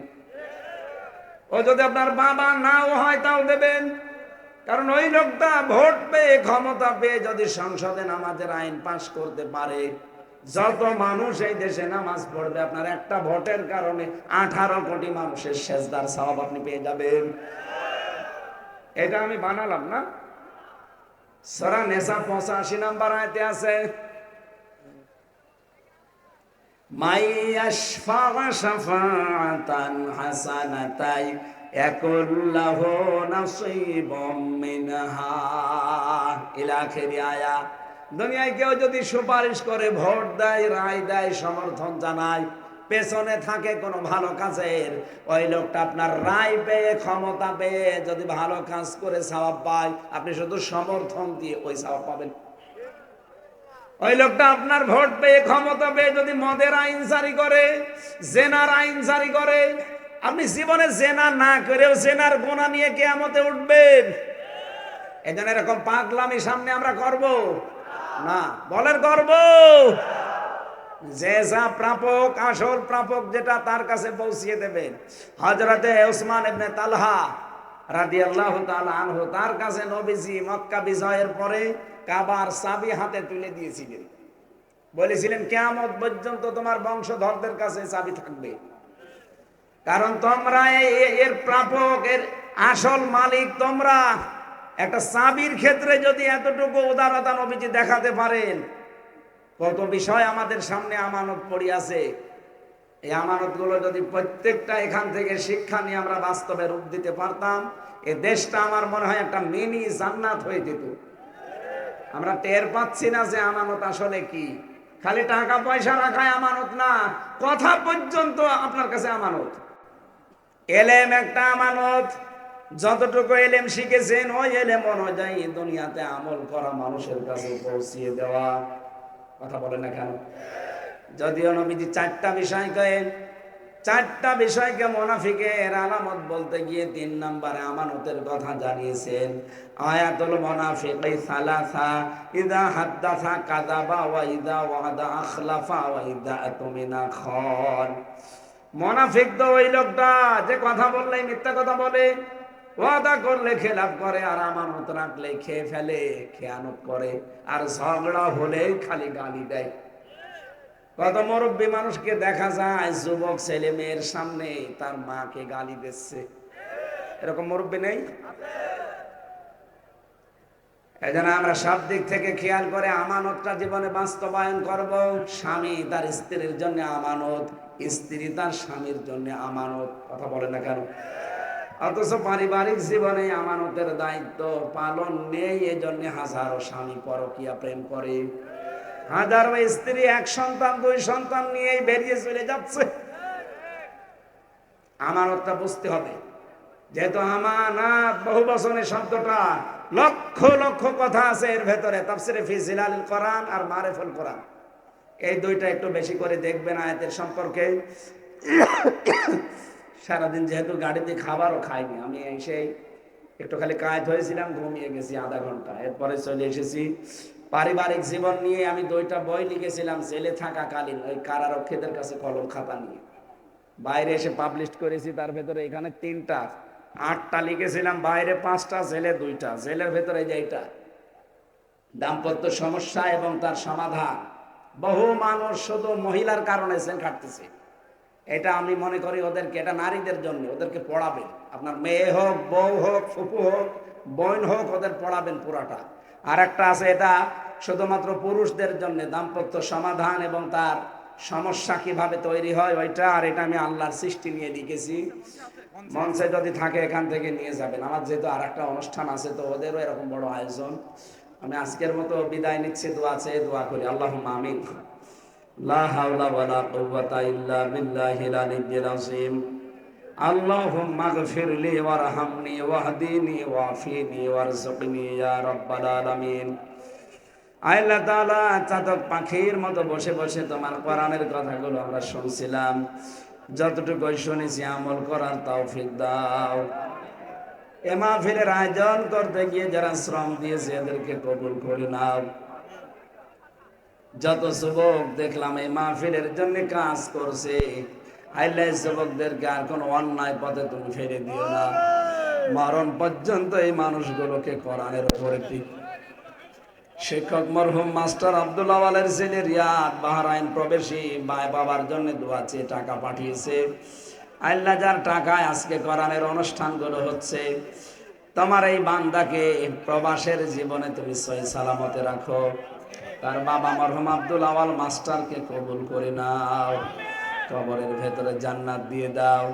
ও যদি আপনার বাবা নাও হয় তাও দেবেন, কারণ ওই লোকটা ভোট পেয়ে, ক্ষমতা পেয়ে যদি সংসদে নামাজের আইন পাশ করতে পারে, যত মানুষ এই দেশে নামাজ পড়বে, আপনার একটা ভোটের কারণে 18 কোটি মানুষের সেজদার সওয়াব আপনি পেয়ে যাবেন। এটা আমি বানালাম না, সূরা নিসা 85 নম্বর আয়াতে আছে, মাইয়াশফা শাফাআতান হাসানাতাই ইয়াকুল্লাহু নাসীবুম মিনহা ইলা আখির আয়া। দুনিয়ায় কেউ যদি সুপারিশ করে, ভোট দেয়, রায় দেয়, সমর্থন জানায়, পেছনে থাকে কোনো ভালো কাজের, ওই লোকটা আপনার রায় পেয়ে, ক্ষমতা পেয়ে যদি ভালো কাজ করে সওয়াব পায়, আপনি শুধু সমর্থন দিয়ে ওই সওয়াব পাবেন। ওই লোকটা আপনার ভোট পেয়ে, ক্ষমতা পেয়ে যদি মদের আইন জারি করে, জেনার আইন জারি করে, আপনি জীবনে জেনা না করেও জেনার গুনাহ নিয়ে কিয়ামতে উঠবেন। এজন্য এরকম পাগলামি সামনে আমরা করব না। বলেন করব? যে যা প্রাপক, আসল প্রাপক যেটা, তার কাছে পৌঁছিয়ে দেবেন। হযরতে উসমান ইবনে তালহা রাদিয়াল্লাহু তাআলা আনহু, তার কাছে নবীজি মক্কা বিজয়ের পরে কাবার চাবি হাতে তুলে দিয়েছিলেন। বলেছিলেন, কিয়ামত পর্যন্ত তোমার বংশধরদের কাছে চাবি থাকবে, কারণ তোমরা এর প্রাপক, এর আসল মালিক তোমরা। একটা চাবির ক্ষেত্রে যদি এতটুকু উদারতা নবীজি দেখাতে পারেন, কত বিষয় আমাদের সামনে আমানত পড়ে আছে। এই আমানতগুলো যদি প্রত্যেকটা এখান থেকে শিক্ষা নিয়ে আমরা বাস্তবে রূপ দিতে পারতাম, এই দেশটা আমার মনে হয় একটা মিনি জান্নাত হয়ে যেত। আমরা টের পাচ্ছি না যে আমানত আসলে কি। খালি টাকা পয়সা রাখায় আমানত না, কথা পর্যন্ত আপনার কাছে আমানত। এলেম একটা আমানত। যতটুকু এলেম শিখেছেন, ওই এলেম অনুযায়ী দুনিয়াতে আমল করা, মানুষের কাছে পৌঁছিয়ে দেওয়া। কথা বলেন না কেন? যদিও নবীজি চারটা বিষয় কয়েন, চারটা বিষয়কে মুনাফিকের আলামত বলতে গিয়ে 3 নম্বরে আমানতের কথা জানিয়েছেন। আয়াতুল মুনাফিকি সালাসা, ইযা হাদ্দাসা কাযাবা, ওয়া ইযা ওয়াদা আখলাফা, ওয়া ইযা আতুমিনা খান। মুনাফিক তো ওই লোকটা যে কথা বললেই মিথ্যা কথা বলে, ওয়াদা করলে খেলাফ করে, আর আমানত রাখলে খেয়ে ফেলে, খেয়ানত করে, আর ঝগড়া হলে খালি গালি দেয়। কত মুরব্বী মানুষকে দেখা যায় যুবক ছেলে মেয়ের সামনে তার মাকে গালি দিচ্ছে। এরকম মুরব্বী নেই? এজন্য আমরা সব দিক থেকে খেয়াল করে আমানতটা জীবনে বাস্তবায়ন করব। স্বামী তার স্ত্রীর জন্য আমানত, স্ত্রী তার স্বামীর জন্য আমানত। কথা বলে না কেন? অথচ পারিবারিক জীবনে আমানতের দায়িত্ব পালন নেই। এজন্য হাজারো স্বামী পরকীয়া প্রেম করে, হাজারো স্ত্রী 1 সন্তান 2 সন্তান নিয়েই বেরিয়ে চলে যাচ্ছে। আমানতটা বুঝতে হবে। যেহেতু আমানাত বহু বচনের শব্দটা, লক্ষ লক্ষ কথা আছে এর ভেতরে। তাফসিরে ফি জিলালিল কোরআন আর মারিফুল কোরআন, এই দুইটা একটু বেশি করে দেখবেন আয়াতের সম্পর্কে। সারাদিন যেহেতু গাড়িতে খাবারও খাইনি, আমি এসে একটু খালি কাজ হয়েছিলাম, ঘুমিয়ে গেছি আধা ঘন্টা। এরপরে চলে এসেছি। পারিবারিক জীবন নিয়ে আমি 2টা বই লিখেছিলাম জেলে থাকাকালীন, ওই কারারক্ষীদের কাছে কলম খাতা নিয়ে। বাইরে এসে পাবলিশ করেছি, তার ভেতরে এখানে 3টা, 8টা লিখেছিলাম, বাইরে 5টা, জেলে 2টা। জেলের ভেতরে যে এটা দাম্পত্য সমস্যা এবং তার সমাধান, বহু মানুষ শুধু মহিলার কারণে জেল খাটতেছে। এটা আমি মনে করি ওদেরকে, এটা নারীদের জন্য, ওদেরকে পড়াবেন। আপনার মেয়ে হোক, বউ হোক, ফুপু হোক, বোন হোক, ওদের পড়াবেন পুরাটা। আর একটা আছে, এটা শুধুমাত্র পুরুষদের জন্য, দাম্পত্য সমাধান এবং তার সমস্যা কিভাবে তৈরি হয় ওইটা। আর এটা আমি আল্লাহর সৃষ্টি নিয়ে লিখেছি। মঞ্চে যদি থাকে এখান থেকে নিয়ে যাবেন। আমার যেহেতু আর একটা অনুষ্ঠান আছে, তো ওদেরও এরকম বড় আয়োজন। আমি আজকের মতো বিদায় নিচ্ছি। দোয়া চেয়ে দোয়া করি। আল্লাহুম্মা আমিন। লা হাওলা ওয়ালা কুওয়াতা ইল্লা বিল্লাহিল আলিয়্যিল আযীম। আল্লাহুম্মা গফিরলি ওয়ারহামনি ওয়াহদিনি ওয়াফিনি ওয়ারযুকনি ইয়া রাব্বাল আলামিন। আল্লাহ তাআলা, চাতক পাখির মতো বসে বসে তোমার কোরআনের কথাগুলো আমরা শুনছিলাম, যতটুকু শুনেছি আমল করার তৌফিক দাও। এ মাহফিলের আয়োজন করতে গিয়ে যারা শ্রম দিয়েছে এদেরকে কবুল করে নাও। যত যুবক দেখলাম এই মাহফিলের জন্য কাজ করছে, আল্লাহ যুবকদেরকে আর কোনো অন্যায় পথে তুমি ফেলে দিও না। মরণ পর্যন্ত এই মানুষগুলোকে কোরআনের উপরে ঠিক। শিক্ষক মরহুম মাস্টার আব্দুল আওয়ালের ছেলে রিয়াদ বাহরাইন প্রবেশী বাবার জন্য দোয়া চেয়ে টাকা পাঠিয়েছে। আল্লাহ, যার টাকায় আজকে কোরআনের অনুষ্ঠানগুলো হচ্ছে, তোমার এই বান্দাকে প্রবাসের জীবনে তুমি সহি সালামতে রাখো। তার বাবা মরহুম আব্দুল আওয়াল মাস্টারকে কবুল করে নাও, কবরের ভেতরে জান্নাত দিয়ে দাও।